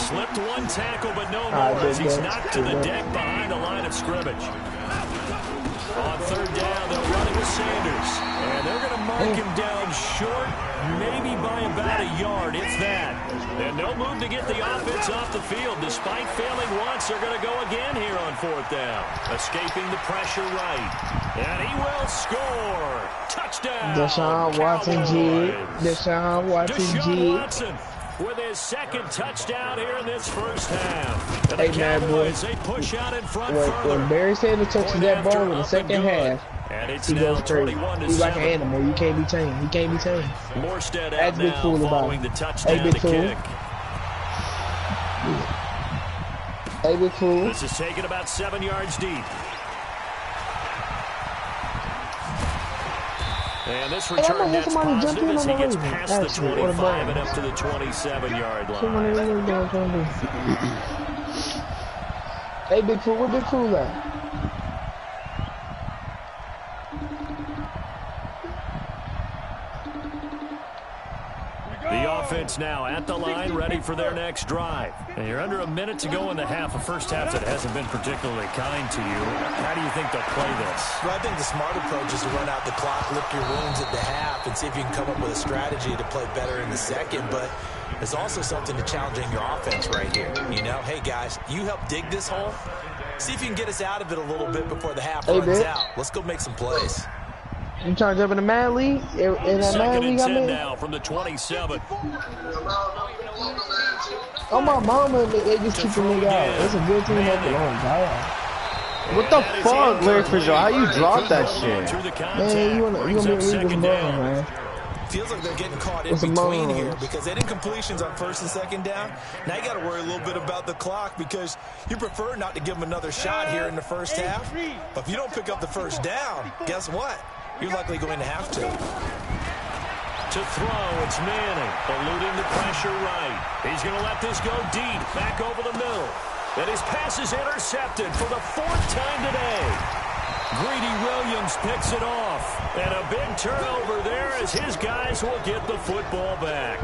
Slipped 1 tackle, but no more as he's knocked to the deck behind the line of scrimmage. On third down, they'll run it with Sanders. And they're going to mark him down short, maybe by about a yard, if that. And no move to get the offense off the field. Despite failing once, they're going to go again here on 4th down. Escaping the pressure right. And he will score. Touchdown. Deshaun Watson G. Deshaun Watson with his 2nd touchdown here in this first half. And hey, man, boys. They push out in front when Barry Sanders touches that ball in the second half, and it's he goes crazy. He's like an animal. You can't be tamed. He can't be tamed. Morstead That's big fool about him. The touchdown hey, big fool. kick. Hey, big fool. This is taken about 7 yards deep. And this return net's positive as he gets past the 25 and up to the 27-yard line. Hey, big fool, where big fool at? The offense now at the line, ready for their next drive. And you're under a minute to go in the half, a first half that hasn't been particularly kind to you. How do you think they'll play this? Well, I think the smart approach is to run out the clock, lick your wounds at the half, and see if you can come up with a strategy to play better in the second. But there's also something to challenging your offense right here. You know, hey, guys, you help dig this hole. See if you can get us out of it a little bit before the half runs out. Let's go make some plays. You trying to jump in the Mad League? In that Mad League, I mean? Now from the 27. Oh, my mama, they just keep the nigga out. It's a good team at the long time. What the fuck, Larry Fitzgerald? How you drop that shit? Man, you wanna be read this ball, man. Feels like they're getting caught in between here because they did incompletions on first and second down. Now you got to worry a little bit about the clock because you prefer not to give them another shot here in the first half. But if you don't pick up the first down, guess what? You're likely going to have to. To throw, it's Manning, eluding the pressure right. He's going to let this go deep, back over the middle. And his pass is intercepted for the 4th time today. Greedy Williams picks it off. And a big turnover there as his guys will get the football back.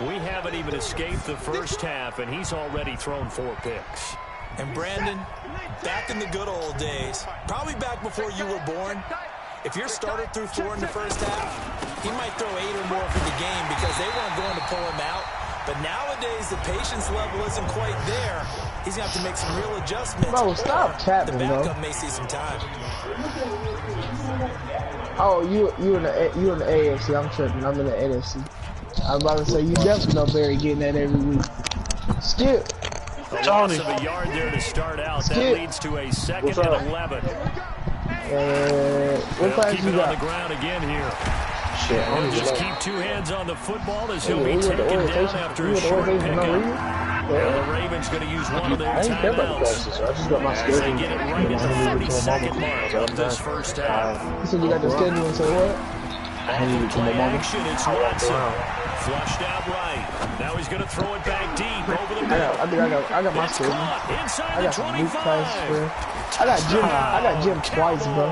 We haven't even escaped the first half, and he's already thrown 4 picks. And Brandon, back in the good old days, probably back before you were born, if your starter threw 4 in the first half, he might throw 8 or more for the game because they weren't going to pull him out. But nowadays, the patience level isn't quite there. He's going to have to make some real adjustments. Bro, stop capping, bro. The backup bro. may see some time. Oh, you in the AFC. I'm tripping. I'm in the NFC. I'm about to say, you definitely know Barry getting that every week. Skip. A loss of a yard there to start out. That leads to a 2nd and 11. What class keep you it got? on the ground again here. Shit, He'll just keep 2 hands on the football as he'll be taken down after a short pickup. The Ravens going to use one of their timeouts. I just got my schedule. They get it right at the 32nd mark of this first half. You said you got the schedule and say what? Play action, it's Watson. Flushed out right. Now he's going to throw it back deep over the middle. I got my schedule. Inside the 25. I got gym twice, bro.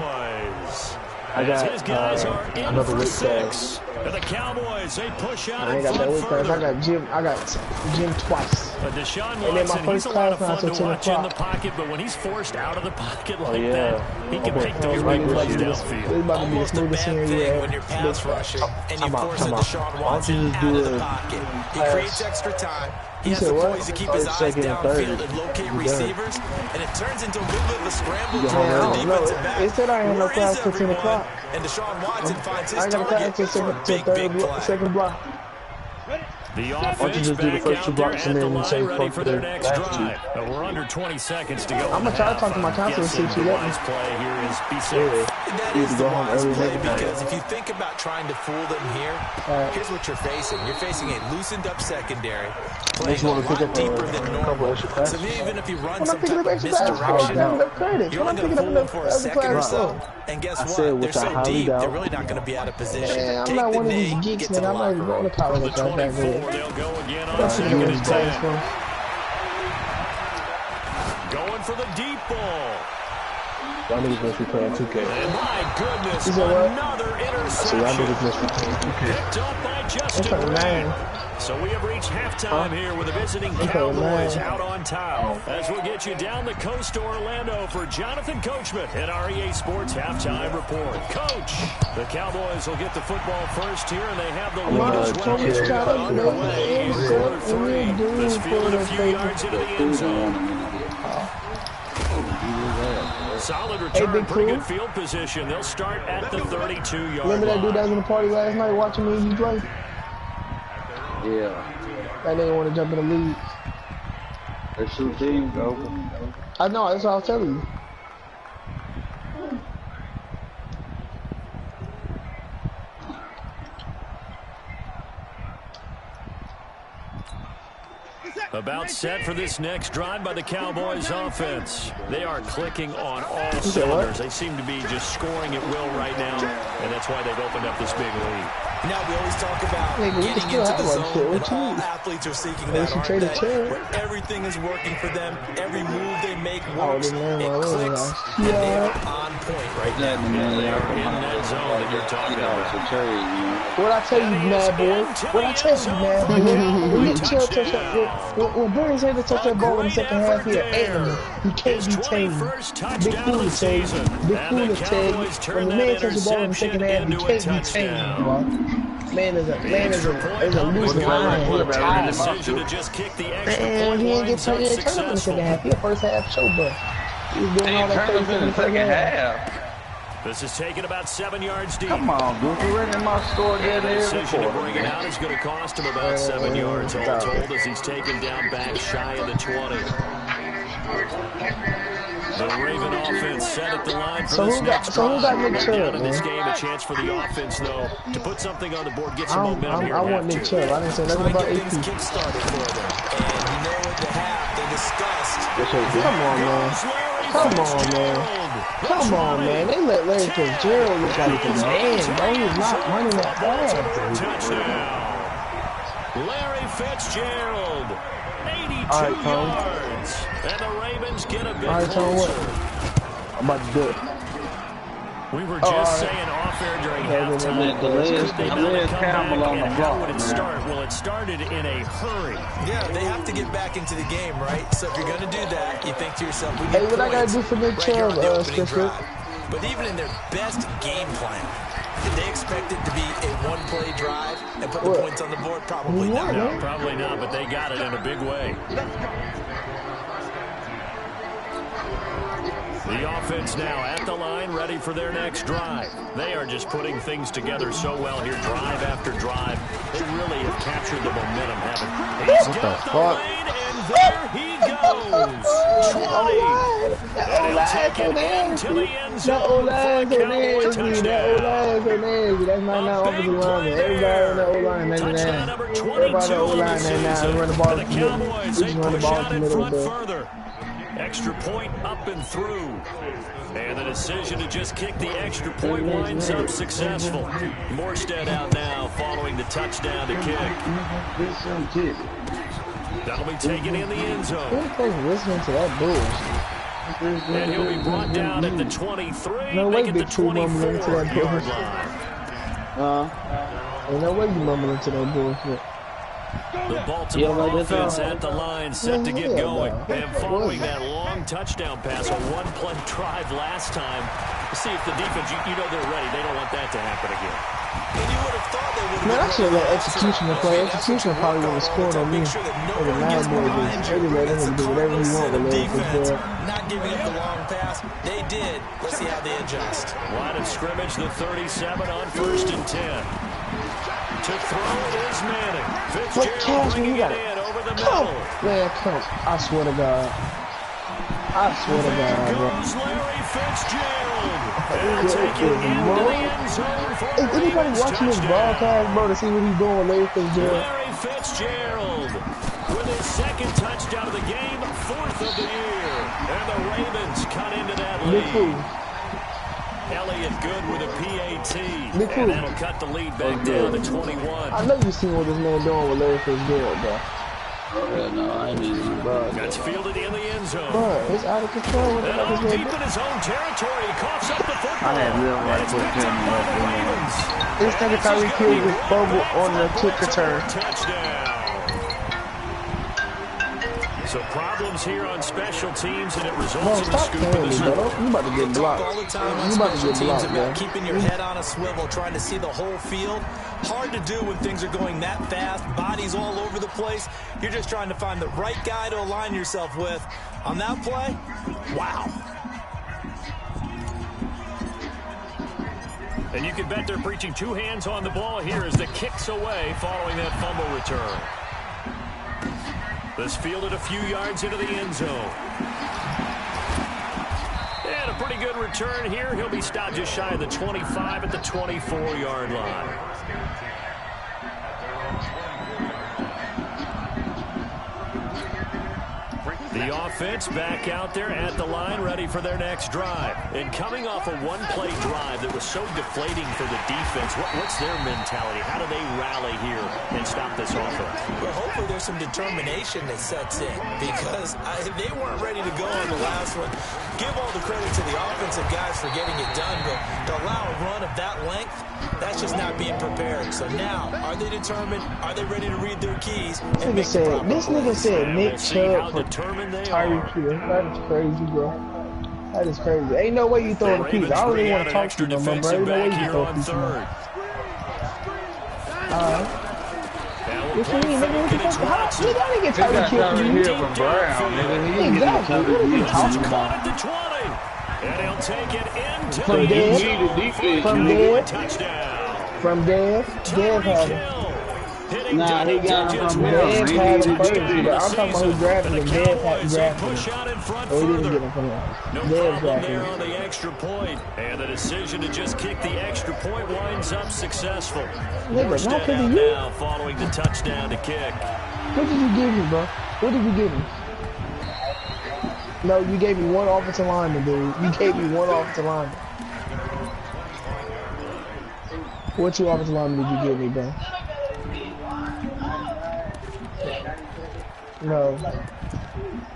I got his guys are in another for 6. And the Cowboys, they push out I ain't got that weight class. I got gym twice. Deshaun and then my Watson, first he's a lot of class fun to watch in the pocket, but when he's forced out of the pocket like that, he can make those big plays downfield. Almost a bad thing when you're pass rushing and you force a Deshaun Watson out of the pocket. He creates extra time. He has the poise to keep his eyes downfield and locate receivers, and it turns into a little bit of a scramble towards the defensive back. It said I had no class till 10 o'clock. And Deshaun Watson finds his I got a class till second block. The offense back out there at the line, ready for their next drive. We're under 20 seconds to go. I'm going to try to talk to my counselor and see if she let me. Play here is be safe. That is the wise play because if you think about trying to fool them here, here's what you're facing. You're facing a loosened up secondary, playing a lot deeper than normal. So even if you run some type of misdirection, you're only going to fool them for a second or so. And guess what? They're so deep, they're really not going to be out of position. I'm not one of these geeks, man. I'm not even going to college. They'll go again on 2nd and 10. Going for the deep ball. Y'all niggas must be playing 2K. And my goodness, another interception. Picked up by Justin. So we have reached halftime here with the visiting Cowboys out on top. As we'll get you down the coast to Orlando for Jonathan Coachman at REA Sports Halftime Report. Coach, the Cowboys will get the football first here, and they have the lead as well. Underway, 4-3. This fielded a few yards into the end zone. Solid return, pretty good field position. They'll start at the 32-yard line. Remember that dude that was in the party last night watching me and you play? Yeah. That nigga want to jump in the league. There's 2 teams open. I know, that's what I was telling you. About set for this next drive by the Cowboys offense. They are clicking on all what? cylinders. They seem to be just scoring at will right now, and that's why they've opened up this big lead. Now, we always talk about getting into the zone, and all athletes are seeking that, aren't they? Where everything is working for them, every move they make works, it clicks, and they are on point right now. They are in that zone that you're talking about. What I tell you, mad boy? What I tell you, mad boy? When you tell when Burns had to touch that ball in the second half, he an animal. He can't be tamed. Big fool to tell you. Big fool to tell you. When the man touches the ball in the second half, he can't be tamed, boy. Man is a loose line. He's tired. Man, he ain't get turned up in the second half. He a first half show bus. He was doing all that crazy in the second half. This is taken about 7 yards deep. Come on, Goofy. We're in my store getting The decision to bring it man. out is going to cost him about 7 yards, all told, as he's taken down back shy of the 20. The Raven offense set at the line for this next drive. Down in this game, a chance for the offense, though, to put something on the board, get some momentum here. I want Nick Chubb. I didn't say nothing about AP. Kick-started for them. And you know what they have. They discussed. Come on, man. Come on, man. Come on, man. They let Larry Fitzgerald look like a man, bro. He's not running that bad. Touchdown. Larry Fitzgerald. 82 yards. And the Ravens get a bit closer. I'm about to do it. We were just saying off air during halftime. Campbell on the block. How would it start? Well, it started in a hurry. Yeah, they have to get back into the game, right? So if you're going to do that, you think to yourself, we hey, what I got to do for Nick Chubb, Skip? But even in their best game plan, did they expect it to be a one-play drive and put the points on the board? Probably not. No, probably not, but they got it in a big way. The offense now at the line, ready for their next drive. They are just putting things together so well here, drive after drive. They really have captured the momentum, haven't they? He's got the lane, and there he goes. 20. And he'll take it into the end zone for a Cowboy touchdown. That's my now offensive lineman. Everybody on the O-line, Touchdown number 22 of the season. Run the ball The Cowboys, they push out in front further. Extra point up and through. And the decision to just kick the extra point winds up successful. Morstead out now following the touchdown to kick. That'll be taken in the end zone. Listening to that bullshit. And he'll be brought down at the 23, no way, making the 24-yard line. Ain't no way you mumbling to that bullshit. The Baltimore offense at the line, set to get going. And following that long touchdown pass, a one-play drive last time, to see if the defense, you know they're ready. They don't want that to happen again. And you would have thought they would have. Man, I should have let Executioner play. Executioner probably would have scored on me. Or the Mad Boy just let him do whatever he wants with Larry. Not giving up the long pass. They did. Let's see how they adjust. Line of scrimmage, the 37 on 1st and 10. To throw it is Manning. Fitzgerald bringing it in over the middle. Man, come. I swear to God. There bro. goes Larry Fitzgerald. And taking into the end zone for Is anybody watching this broadcast, bro, to see what he's doing with Larry Fitzgerald? Larry Fitzgerald with his second touchdown of the game, 4th of the year. And the Ravens cut into that lead. Elliott good with a PAT, and that'll cut the lead back down to 21. I know you seen what this man doing with Larry Fitzgerald, bro. No, I ain't even, bro. That's fielded in the end zone. Bro, it's out of control. What the fuck is And deep in his own territory, he coughs up the football. I had real right foot Ravens. This nigga Tyreek Hill just fumbled on the kick return. Touchdown. So problems here on special teams, and it results in a scoop in the bro. You about to get blocked. All the time on special teams about keeping your head on a swivel, trying to see the whole field. Hard to do when things are going that fast, bodies all over the place. You're just trying to find the right guy to align yourself with. On that play, wow. And you can bet they're preaching two hands on the ball here as the kick's away following that fumble return. This fielded a few yards into the end zone. And a pretty good return here. He'll be stopped just shy of the 25 at the 24-yard line. The offense back out there at the line, ready for their next drive. And coming off a one-play drive that was so deflating for the defense, what's their mentality? How do they rally here and stop this offense? Well, hopefully there's some determination that sets in, because they weren't ready to go on the last one. Give all the credit to the offensive guys for getting it done, but to allow a run of that length, that's just not being prepared. So now, are they determined? Are they ready to read their keys? This nigga said Nick Chubb for Tyreek Hill. That is crazy, bro. That is crazy. Ain't no way you throw a piece. I don't even want to talk to you no more, bro. Ain't no way you throw a piece. Alright. What you mean, nigga? What the fuck? How did I get Tyreek Hill from Brown, nigga? Exactly. What are you talking about? And he'll take it into From the Dev. From Dev. Dev had him. Nah, he got him from Dev had him first. I'm I'm talking about who drafted him. Dev had drafted him. Oh, he didn't get him from him. Dev drafted him. On the extra point. And the decision to just kick the extra point winds up successful. Nigga, not because of you. Now following the touchdown to kick. What did you give me, bro? What did you give me? No, you gave me one offensive lineman, dude. You gave me one offensive lineman. What two offensive linemen did you give me, bro? No.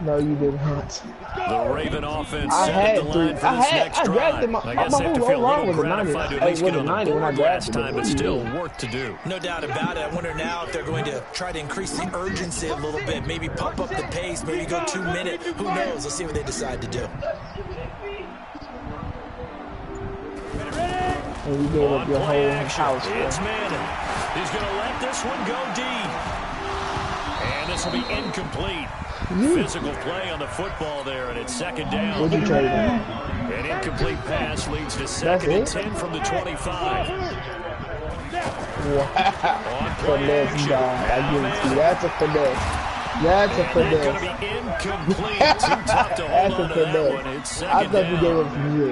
No, you did not. The Raven offense I set had the line to. for this next I drive. drafted my I guess they have to feel a little gratified to at least get on the board last time, but still work to do. No doubt about it. I wonder now if they're going to try to increase the urgency a little bit, maybe pump up the pace, maybe go 2 minute. Who knows? Let's see what they decide to do. And you gave up your whole house, bro. It's Manning. He's going to let this one go deep. And this will be incomplete. Physical play on the football there, and it's second down. What'd you trade him? An incomplete pass leads to second and 10 from the 25. Wow. Finesse, dog. I give it to you. That's a finesse. That's a finesse. Going to be incomplete. Too tough to hold on to that one. It's second down. I thought you gave it from you.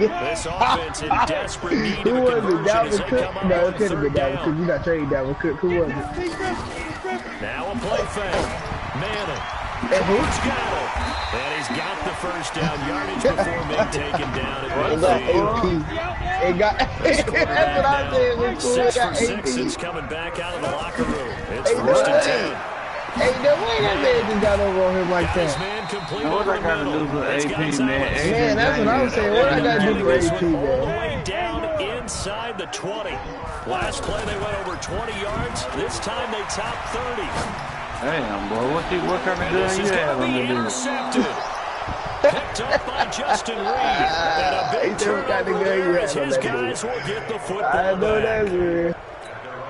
This offense in desperate need Who of a was it? conversion as Dalvin they Cook? come up No, on it could have been third Dalvin Cook. down. You got traded Dalvin Cook. Who was it? Now a play fake. Manning. And who? Who's got it? And he's got the first down yardage before being taken down at midfield. It got AP. That's what I said. It's cool. It 6 got for 6 AP. since coming back out of the locker room. It's first and 10. Ain't no way that man just got over on him like that. Man complete What I gotta do for AP, man? Man, that's what I was saying. What I gotta do for AP, all the man? way down inside the 20. Last play they went over 20 yards. This time they topped 30. Damn, boy, what kind of gun you have on the dude? Intercepted. Picked up by Justin Reed. And a big turnover there as his guys will get the football I know that's real.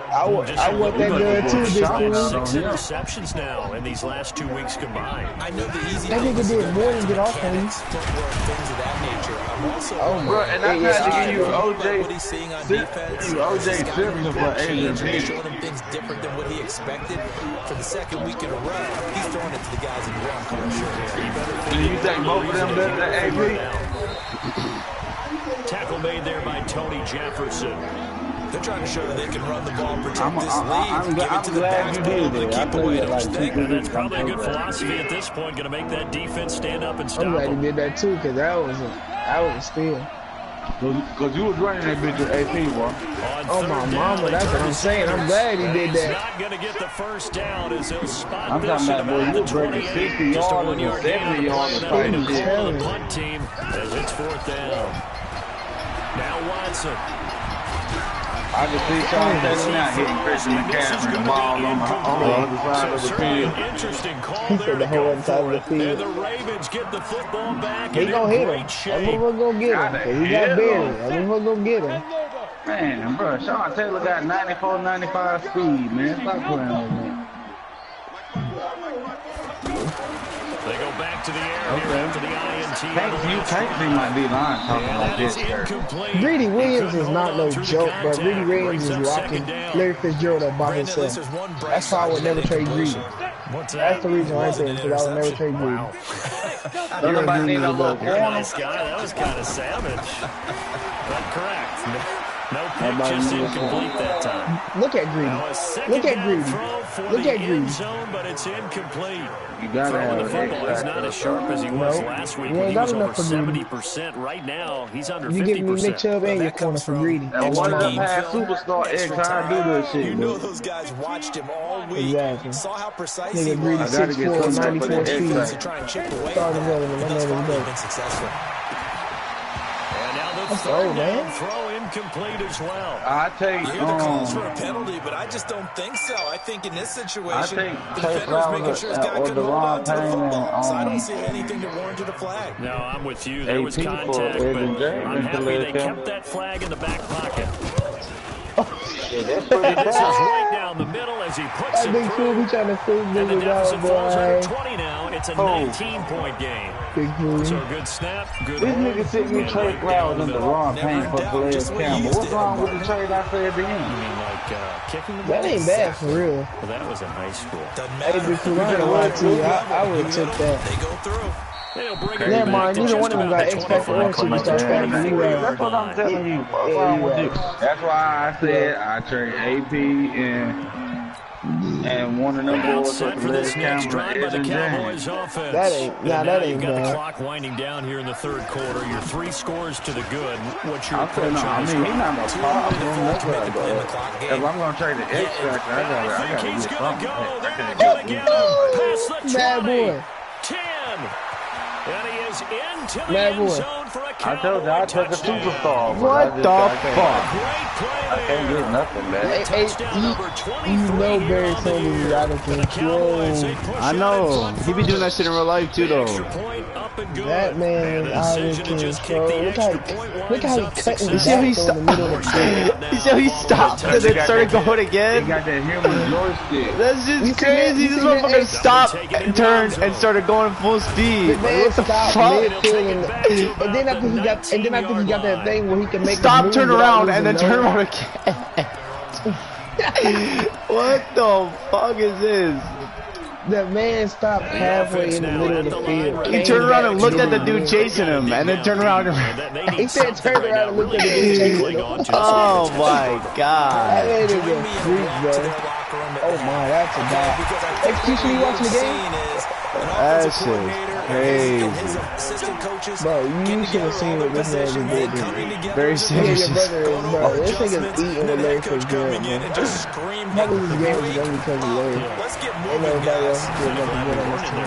I want that gun too, big fool. 6 interceptions now in these last 2 weeks combined. I know the easy That nigga did more than get off on you. footwork, things of that nature. I'm also Bro, and I tried to give you OJ, what he's seeing on defense. OJ Simpson for He's Adrian. showing him things different than what he expected. For the second week in a row, he's throwing it to the guys in the wrong color shirt. Do you think both of them better than AP? Tackle made there by Tony Jefferson. They're trying to show that they can run the ball, protect I'm this lead, give it to the glad you backfield, did and it. I keep played away. it Don't like you think? And that's probably a good philosophy at this point, going to make that defense stand up and stop I'm glad he them. did that too, cause that was a steal. Cause you was running that bitch with AP, boy. Oh my mama, that's what I'm saying. I'm glad he did He's that. not going to get the first down as he'll spot I'm this talking at about, boy, about you the breaking 28. 60 Just a yards 1 and yard gain 70 on yards the of play. fighting Now shit. call the punt team as it's fourth down. Now Watson. I can see Sean Taylor now hitting Christian McCaffrey the ball on the other side of the field. Interesting call He there said to the whole go other side for of the it. And field. the Ravens get the football back. He and gonna in hit great him. shape. Everyone gonna get him. 'Cause he got buried. Everyone gonna get him. Man, bro, Sean Taylor got 94, 95 speed, man. Stop playing with me. They go back to the air here after the INT. You can't see my D-line talking like this. Greedy Williams is not no joke, bro. Greedy Williams is locking Larry Fitzgerald up by himself. That's why I would never trade Greedy. That's the reason right there, because I would never trade Greedy. Don't nobody need no little corner. Nice guy. That was kind of savage. But correct. No pick, just incomplete that time. Look at Greedy. Look at Greedy. Look at Greedy. Zone, but it's incomplete. You gotta have the an football. He's not as sharp as he was last week. He was over 70%. Right now, he's under 50%. You give me Nick Chubb and your corner for Greedy. And one of them had superstar X. I do this shit. You know those guys watched him all week. Exactly. Saw how precise Nigga he Greedy was. 6'4", 94 speed. To try and chip away. Started running him. Thus far, I they've been successful. And now the Let's third go, man. down throw incomplete as well. I take You hear the calls for a penalty, but I just don't think so. I think in this situation, think the Chase defender's making sure his guy or couldn't hold on to the Deron football. So I Payne, don't see anything to warrant a flag. No, I'm with you. There was AP contact, for but Edwin James I'm happy to they let him. kept that flag in the back pocket. Yeah, that's pretty This is bad. right down the middle as he puts That it big fool through. be trying to save And the niggas deficit out, falls under boy. 20 now. It's a 19-point game. Big fool. So good snap, good This hold, nigga sent me and Trey right Flowers down in the the middle. wrong Never paint in for doubt, Blair just the way he Campbell. used What's it. wrong with the trade I said to You him? mean like kicking the ball? That ain't bad for real. Well, that was in high school. Doesn't Hey, matter. big fool, I ain't gonna lie to you. I would have took that. They go through. They'll bring it Never back mind, to neither just one of them about got the X Factor or 25. superstar status. You right. That's what I'm telling you. What's Yeah, wrong you with right. you? That's why I said I trade AP and one of them About boys set for for Blair this next Campbell drive and by the Edwin Cowboys James. offense. That ain't- nah, And that now ain't you've got the bad. clock winding down here in the third quarter. Your 3 scores to the good. What's your I said approach no. on I this mean, one? he's not no problem. That's what I go. If I'm gonna trade the X Factor, I I gotta think get he's something. going to go. I They're can't going to get get him past the Bad 20. boy. 10. And he is into the Bad end boy. zone for a I told you I took a touchdown. superstar. but What I just- the I can't- fuck? Great play I can't there. get nothing, man. Hey, Touchdown number you 23 know here Barry on the Sanders is year. out of For the Cowboys, they control. push I out in know. front He be doing that first. shit in real life too, The though. extra point up and good. That man And is the out decision to of just kick control. the Look extra how point look how he winds up cutting You see how he back in the middle of the field. You see how he stopped and then started going He again? got that human joystick. That's You just see crazy. that? You This see that? motherfucker stopped and turned and started going full speed. The Like, man what the stopped fuck? midfield and then after he got that thing where he can make Stop, a move turn without around, losing and then no- turn around again. What the fuck is this? The man stopped halfway in the middle of the field. He turned around and looked at the dude chasing him, and then turned around and... He said turn around and look at the dude chasing him. Oh my That god. man is a freak, bro. Oh my, that's a guy. Execution, you watching the game? That shit's crazy. Bro, you should have seen what this man just did. Dude. Very Yeah, serious. your brother is, bro. This nigga's eating with Larry Fitzgerald, man. Probably this game is only because of Larry. Ain't nobody else doing nothing good on this team.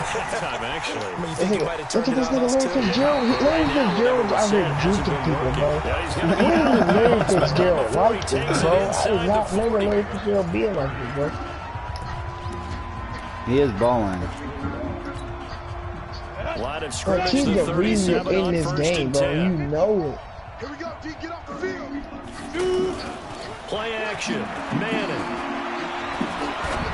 Look at this nigga Larry Fitzgerald. Larry Fitzgerald's out here juking people, bro. When did Larry Fitzgerald like this, bro? I did not remember Larry Fitzgerald being like this, bro. He is balling. Line of Like, scrimmage, he's the the reason 37 in on this first game, and bro. 10. You know it. Here we go, D. Get off the field. Play action. Manning.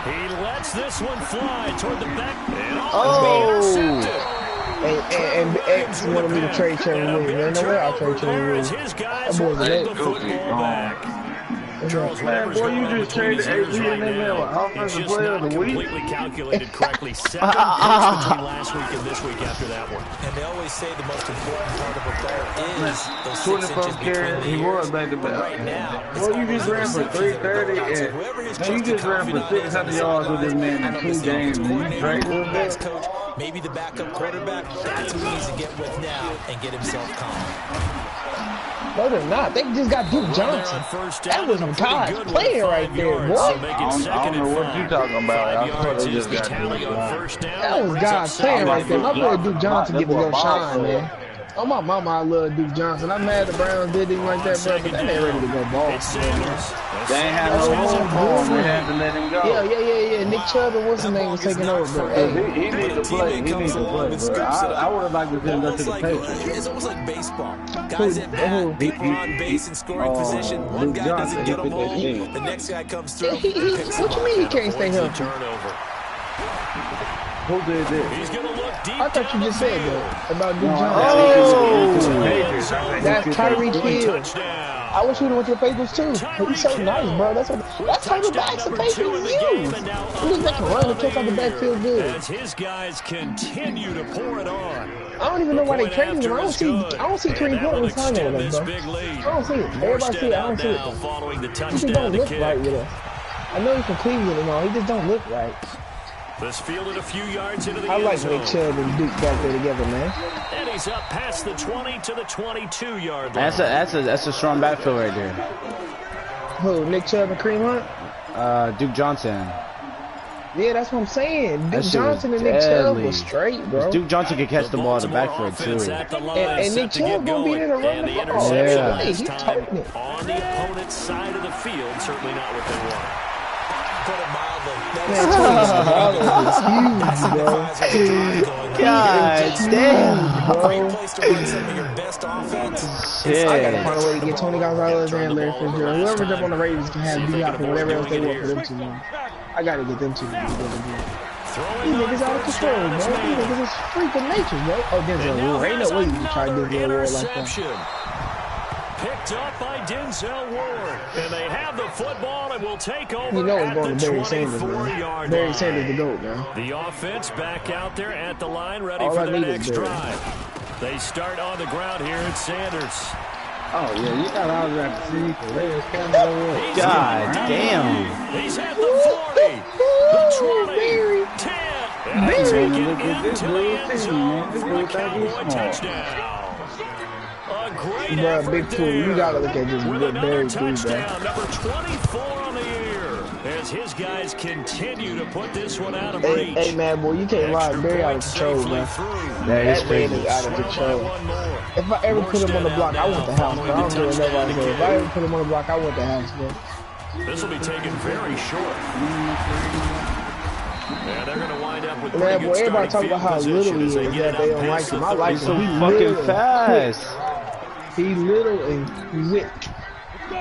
He lets this one fly toward the back. And Oh! And X wanted me to trade Trevor Williams. Man, no way I'll trade Trevor Williams. His That guys boy's will a get the leg. football back. Charles Man, Weber's boy, going you on just between traded his ears AP right and they now. have an He's offensive just player not of the week. completely calculated correctly. Second picks between last week and this week after that one. And they always say the most important part of a player is those 6 24 inches between carries, the he ears. was back to back. Right now, Well, you just ran for 330 and now you just ran for 600 yards with this man in 2 games and you traded him back. coach, maybe the backup quarterback, that's who he needs to get with now and get himself calm. No, they're not. They just got Duke Johnson. That was God's player right there, boy. I don't know what you talking about. I thought they just got That was God's player right there. My boy Duke Johnson give a little shine, man. Oh, my mama, I love Duke Johnson. I'm mad the Browns did him like that, bro, but that ain't ready to go ball. They ain't had no room for him. They had to let him go. Yeah. Nick Chubb and what's his name was taking over, bro. He Hey, needs to play. He needs to play, bro. I would have liked to see him go to the Patriots. It's almost like baseball. Guys at bat, people on base in scoring position. One guy doesn't get them all. The next guy comes through. What you mean he can't stay healthy? Who did this? He's gonna look deep. I thought you just said that about Duke Johnson. Oh! That's Tyreek Hill. Touchdown. I wish we would have went to the Patriots too. He's so nice, bro. That's type of backs the Patriots use. He just got to run and catch out the backfield good. As his guys continue to pour it on. I don't even know why they traded him. I don't see Kareem Hunt resigning with us, bro. I don't see it. Everybody see it. I don't see it, though. He just don't look right with us. I know he's from Cleveland and all. He just don't look right. This fielded a few yards into the I like Nick Chubb and Duke back there together, man. And he's up past the 20 to the 22-yard line. That's a strong backfield right there. Who, Nick Chubb and Kareem Hunt? Duke Johnson. Yeah, that's what I'm saying. Duke Johnson and Nick Chubb was straight, bro. Duke Johnson can catch the ball in the backfield, too. And Nick Chubb gonna be in the run the ball. Yeah. He's toting it. On the opponent's side of the field, certainly not what they want. Put it mildly. That's huge, bro. God damn. Great place to run some of your best offense. Shit. I gotta find a way to get $20 out of and Larry Fitzgerald. Whoever's up on the Ravens can have D-Hop and whatever else they want for them to win. I gotta get them to win. These niggas out of control, bro. These niggas is freaking nature, bro. Oh, Denzel Ward. Ain't no way you can try Denzel Ward like that. Picked up by Denzel Ward. And they have the football and will take over you know it's at going the to Barry Sanders, man. 24-yard Barry line. Sanders the GOAT, man. The offense back out there at the line, ready All for I their need is next Barry. drive. They start on the ground here at Sanders. Oh, yeah, you got all that to see. God damn. He's at the 40, the 20, 10, and he's Look taken at this into the little end team, zone man. This for a little thing Cowboy is small. touchdown. A great Bro, effort Big Two, you gotta look at this with Barry another dude, bro. touchdown, number 24 on the year, as his guys continue to put this one out of reach. Hey, man, boy, you can't lie. Barry out of control, man. That is That man crazy. is out of control. If I ever put him on the block, I want the house, bro. I don't care what nobody says. If I ever put him on the block, I want the house, bro. This will be taken very short. And they're going to wind up with Man, pretty boy, good everybody talk starting about how field little he position is as they get that they it don't up like past him. the I like He's so him. He fucking little. fast. He little and quick.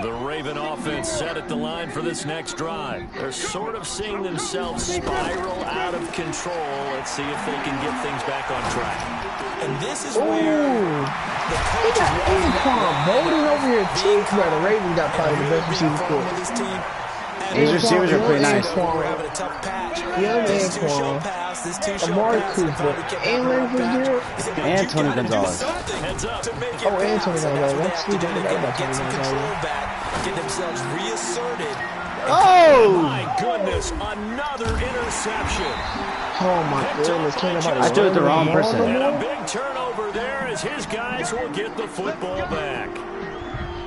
The Raven offense set at the line for this next drive. They're sort of seeing themselves spiral out of control. Let's see if they can get things back on track. And this is Ooh. where the He coach got Anquan Bolden over here, too. Bro, the Ravens got probably the best receiving corps. with this team. These receivers are pretty nice. We're having a tough patch. Young This two-show Anquan, pass, this two-show Amari pass, Cooper, finally kept and that Larry ball back. Fitzgerald, He said, and "You Tony gotta do Gonzalez." something Heads up. to make it Oh, and pass." Tony And Gonzalez. that's what they That's have to do. stupid. They gotta That's get some Tony control Gonzalez. back, get themselves reasserted. Oh! My goodness, another interception. Oh my goodness, can't nobody I threw it the run wrong the ball person. no And more? a big turnover there as his guys will get the football back.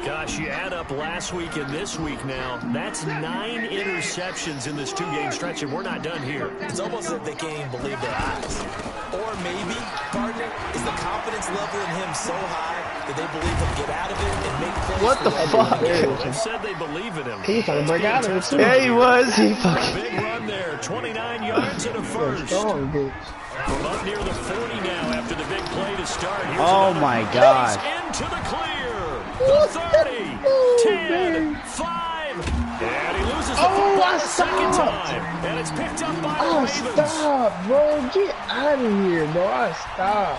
Gosh, you add up last week and this week now, that's 9 interceptions in this 2-game stretch, and we're not done here. It's almost as if they can't even believe their eyes. Or maybe, partner, is the confidence level in him so high that they believe he'll get out of it and make plays. What the fuck? They said they believe in him. He was trying to break out of it, too. Yeah, he was. He fucking. Big run there, 29 yards and a first. Strong, bitch. From up near the 40 now after the big play to start. Here's Oh another my pace God. into the clear. The 30, 10, 5. And he loses the football I a second stopped. time. And it's picked up by the Oh, Ravens. stop, bro. Get out of here, bro. I stop.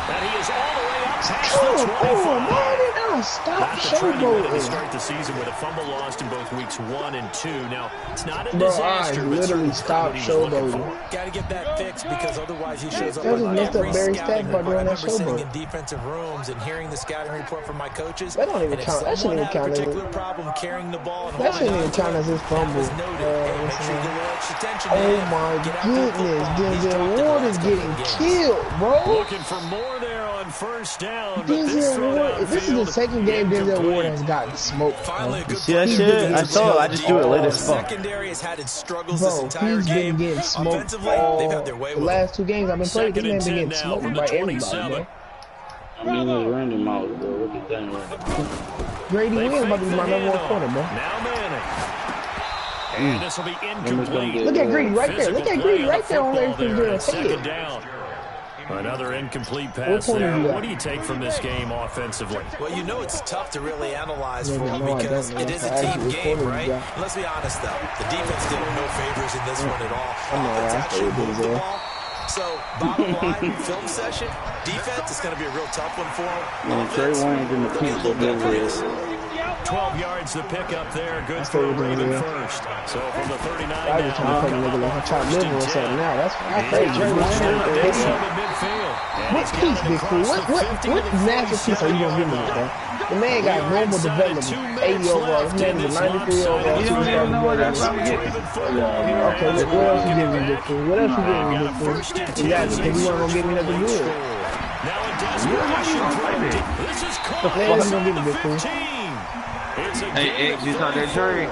And he is all the way up past Come the on, 25. man. I stop Not the trend he went in to showboating. start the season with a fumble lost in both weeks 1 and 2. Now, it's not a Bro, I disaster, but literally certainly stopped what he was looking for. showboating. Got to get that fixed because otherwise he shows up That on just messed up every Barry's scouting stat by report. I doing that remember sitting showboat. in defensive rooms and hearing the scouting report from my coaches. That don't even and if count. That someone shouldn't even had a count as particular problem carrying the ball and That holding shouldn't on even to count it, as his that fumble. was noted. Hey, make sure you get a little extra attention to Oh him. my Get after the goodness, football. He's Denzel dropped it the Ward last is couple getting of games. killed, bro. Looking for more there on first down, but this Denzel throw Ward, this is the downfield, second game Denzel Ward incomplete. has gotten smoked. Finally, a Bro. good See that play. shit? I told you, I just do it late as fuck. Secondary has had its struggles this Bro, entire he's been game. getting smoked Offensively, they've had their way the with last 2 games I've been playing. This Second man and been 10 getting now smoked from the by everybody, 27. bro. I mean, it's Randy Moss, bro. Look at that right. Grady They Williams about to fake be my the number 1 handoff. corner, bro. Now Manning. And this will be incomplete. Look at Greedy right there. Look at Greedy right there on Larry Fitzgerald's Second head. down. Another incomplete What pass corner there. you got? What do you take from this game offensively? Well, you know it's tough to really analyze Yeah, for him no, I because don't, it man. is a I team actually game, recorded right? you, Let's be honest, though. The defense did him no favors in this one at all. I know, Offense I actually figured moved the that. ball. So, bottom line, film session, defense is going to be a real tough one for him. Man, Trey Wayne's in the pinch Get a little bit of over praise. 12 yards to pick up there. Good for a Raven first. So from the 39 I just trying to nigga like a top liver or something now. That's crazy. What piece, Big Fool? What masterpiece are you gonna give me, bro? The man got normal development, 80 overall. This man is a 93 overall. You don't even know what that's about. Okay, what else you giving me, Big Fool? What else you giving me, Big Fool? Exactly, because you weren't gonna give me nothing good. This is caught. What you gonna give me, Big Fool? Hey, X, you saw that trade?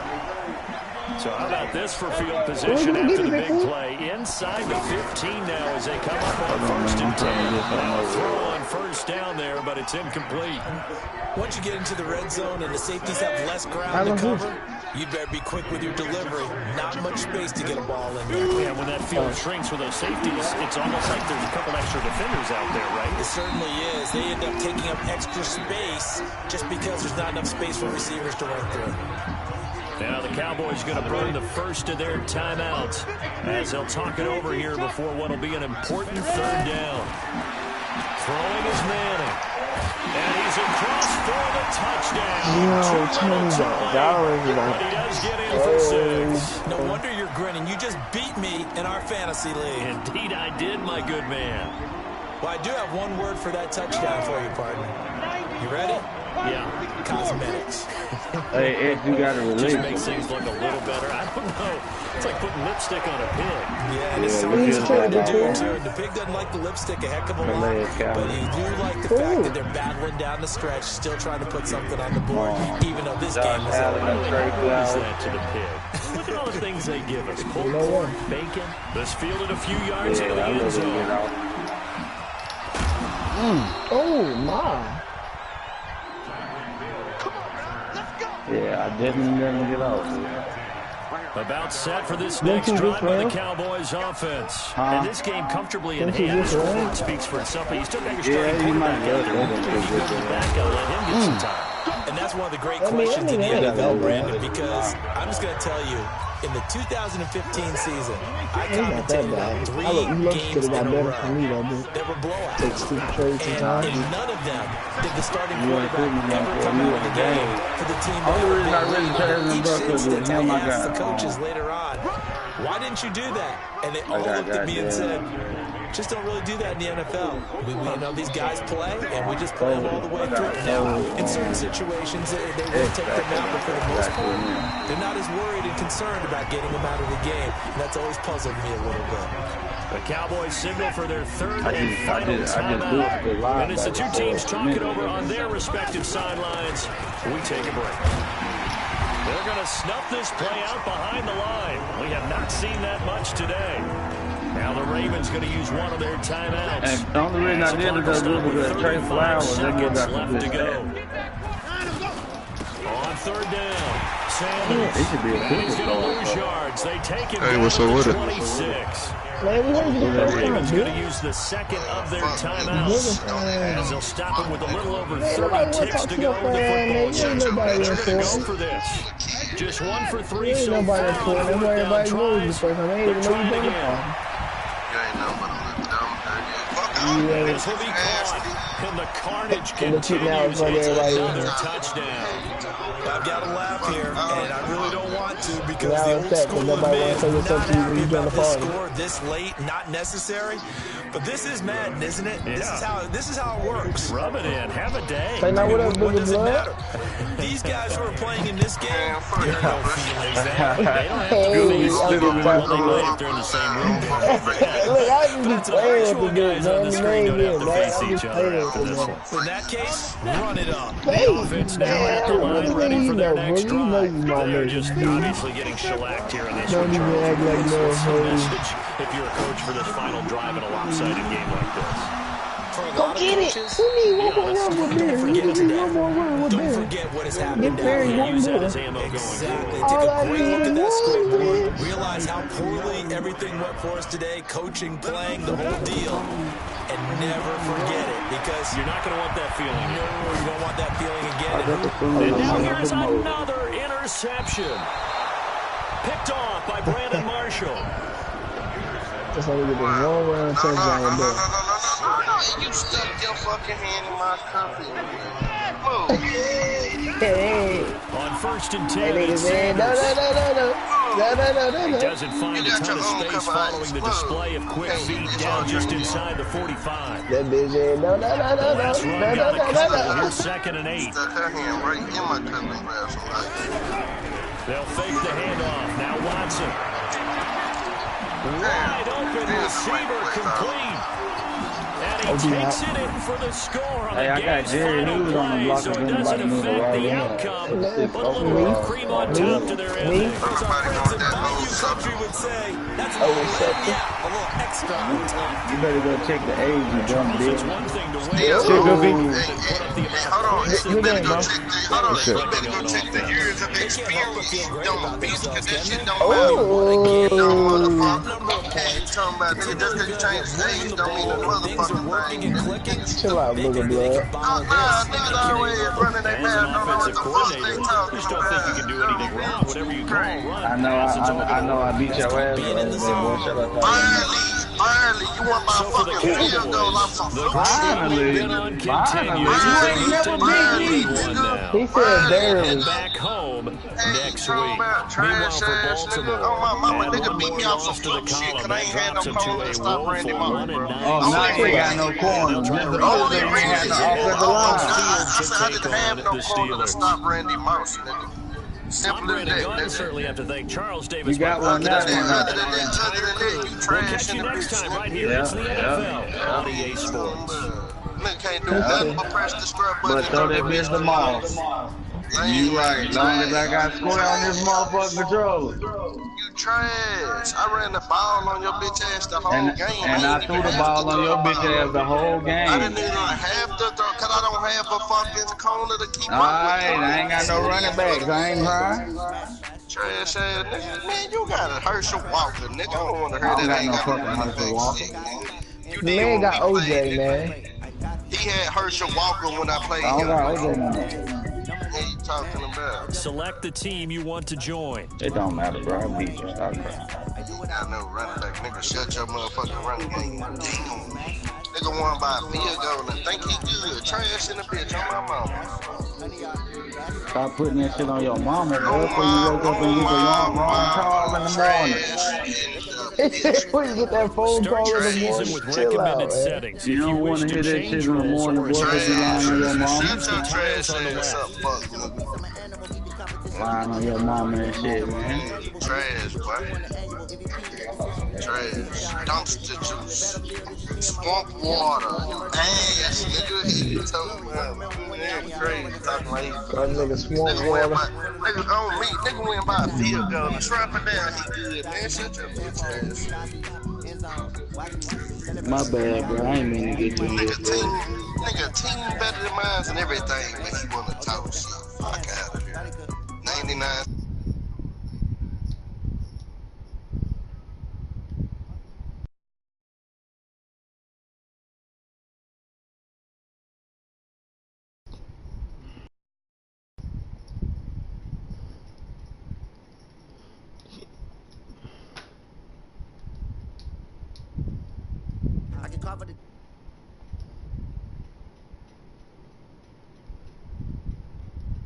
So how about this for field position after the big play? Inside the 15 now as they come up on first and 10. Now a throw on first down there, but it's incomplete. Once you get into the red zone and the safeties have less ground to cover, you better be quick with your delivery. Not much space to get a ball in there. Yeah, when that field shrinks with those safeties, it's almost like there's a couple extra defenders out there, right? It certainly is. They end up taking up extra space just because there's not enough space for receivers to run through. Now the Cowboys going to burn the first of their timeouts as they'll talk it over here before what will be an important third down. Throwing is Manning. And he's across for the touchdown. But he does get in for 6. No wonder you're grinning. You just beat me in our fantasy league. Indeed I did, my good man. Well, I do have one word for that touchdown for you, partner. You ready? Yeah. Cosmetics. Hey, Ed, you got to Just release makes it. things look a little better. I don't know. It's like putting lipstick on a pig. Yeah, and it's something he's trying to do, too. The pig doesn't like the lipstick a heck of a lot, but he do like the fact that they're battling down the stretch, still trying to put something on the board, even though this game is over. What is that to the pig? Look at all the things they give us. Pork, bacon. This fielded a few yards into the end zone. Oh, my. Yeah, I definitely didn't get out. About set for this next drive by the Cowboys offense. And this game comfortably in hand. The scoreboard speaks for itself, but you still got your starting quarterback out there. Let him get some time. And that's one of the great questions in the NFL, Brandon, because I'm just going to tell you, in the 2015 season, I commentated 3 games in a row that were blowouts. And in none of them did the starting quarterback ever come out of the game for the team. Each instance, I asked the coaches later on, why didn't you do that? And they all looked at me and said, just don't really do that in the NFL. We know these guys play, and we just play them all the way through. Now, in certain situations, they will take them out, but for the most part, they're not as worried and concerned about getting them out of the game. And that's always puzzled me a little bit. The Cowboys signal for their third and final timeout. And it's the two teams talking over on their respective sidelines. We take a break. They're going to snuff this play out behind the line. We have not seen that much today. Now the Ravens going to use one of their timeouts. And the only reason I did is because Trey Flowers didn't get back left to go. On third down, Sanders. He should be a He's going to lose yards. They take him hey, what's up with it? 26. The Ravens going to use the second of their timeouts as they'll stop him with a little over 30 ticks to go in the football game. They're going to go for this. Just 1 for 3 so far on third down tries. They're trying again. This will be caught, and the carnage continues. It's another touchdown. I've got to laugh here, and I really don't want to because the old school may not happy about this score this late, not necessary. But this is Madden, isn't it? Yeah. This is how it works. Rub it in. Have a day. I mean, what does it matter? These guys who are playing in this game, there are no feelings there. They don't have to face if they're in the same room. Look, I just be playing with the guys on the screen don't have to face man. each other after this. In that case, run it up. The offense now at the line, ready for their next drive. They're just obviously getting shellacked here in this Don't even act like no What's the message if you're a coach for this final drive in a lopsided game like this? Go get it! We need one more run with Bear. We need one more run with Bear. Don't forget what has happened. Get Barry one Use that more. as ammo going Exactly. forward. Take a great look at that scoreboard. Realize how poorly everything went for us today. Coaching, playing, the whole deal. And never forget it because You're not going to want that feeling. no, you don't want that feeling again. And now here's another interception. Picked off by Brandon Marshall. That's how we get the long round touchdown with Bear. You stuck your fucking hand in my coffee. Move. Hey. first and 10. Hey, niggas, man. No. He doesn't find a ton of space following the display of quick feet down just inside the 45. That bitch ain't no. Last run got a couple. Here's 2nd and 8. They'll fake the handoff. Now Watson. Wide open receiver complete. And he takes it in for the score on the game's final play, so it doesn't affect the outcome, but a little bit of cream on top to their ending. As our friends in Bayou country would say, that's a little extra on top. You better go check the age, you dumb bitch. It's one thing to win. Shit, Hold on. You better go check the years of experience. Don't be condition, don't matter. Don't motherfucker. Ain't talking about nigga, just because you change the age don't mean a motherfucking thing. Chill out, nigga, blood. Niggas always running their mouth, don't know what the fuck they You talking just don't think you can do anything wrong, whatever you call a run. I know I beat your ass. Boy, shut up. Finally, you want my fucking field goal off some fluke shit. Finally. You ain't never beat me. He said barely. Back home next week. Meanwhile, Meanwhile, for Baltimore, oh my mama, add nigga one beat more me off loss some to the fluke shit, column. cause I That ain't had drops no them to corner a to stop Randy woeful Moss, bro. 1-9. Oh, now they got no corner. Just the Only reason they had reason the offensive line. I said I didn't have no corner to stop Randy Moss, nigga. I'm Simple as Brandon that, Gunn. nigga. Certainly have to thank Charles Davis. You got one now, Other than that, you We'll trash catch in you the next bitch, time nigga. right here. It's the NFL on EA Sports. Nigga can't do nothing but press the scrub button. But throw that bitch to Moss. You right. As long as I got square on this motherfucking controller. You trash. I ran the ball on your bitch ass the whole game. And I threw the ball on your bitch ass the whole game. I didn't even have to throw, cause I don't have a fucking corner to keep up Alright, with. I ain't got no running backs. I ain't crying. Trash ass nigga. Man, you got a Herschel Walker, nigga. I don't want to hear I don't that. got no Ain't got fucking running Herschel back Walker. shit, nigga. You Man did got when we OJ, played, man. He had Herschel Walker when I played I don't him. got OJ no more. What you talking about? Select the team you want to join. It don't matter, bro. I beat you. Stop crying. I know running back, nigga. Shut your motherfucking running game. Damn. Nigga won by a field goal and think he good. Trash in the bitch on my mama. Stop putting that shit on your mama, bro. Before you wake up and get the wrong call in the morning. When you get that phone Start call your in the season morning, with chill out, recommended man. settings. You If you don't wish want to to hear that change shit in the roles morning, or boy, because you lying on your mama. Shut your trash ass up, fuck, nigga. Lying on your mama and shit, man. Trash, boy. Trash. Dumpster juice. Swamp water. You ass, nigga. You talking about, man, crazy. Talking like That nigga swamp nigga went water. by, nigga on me. Nigga went by a field goal and strapping down. He good, man. Shut your bitch ass. My bad, bro. I ain't mean to get you in this, bro. Nigga, team better than mine and everything, but he wanna talk shit. Fuck out of here. 99. I can cover the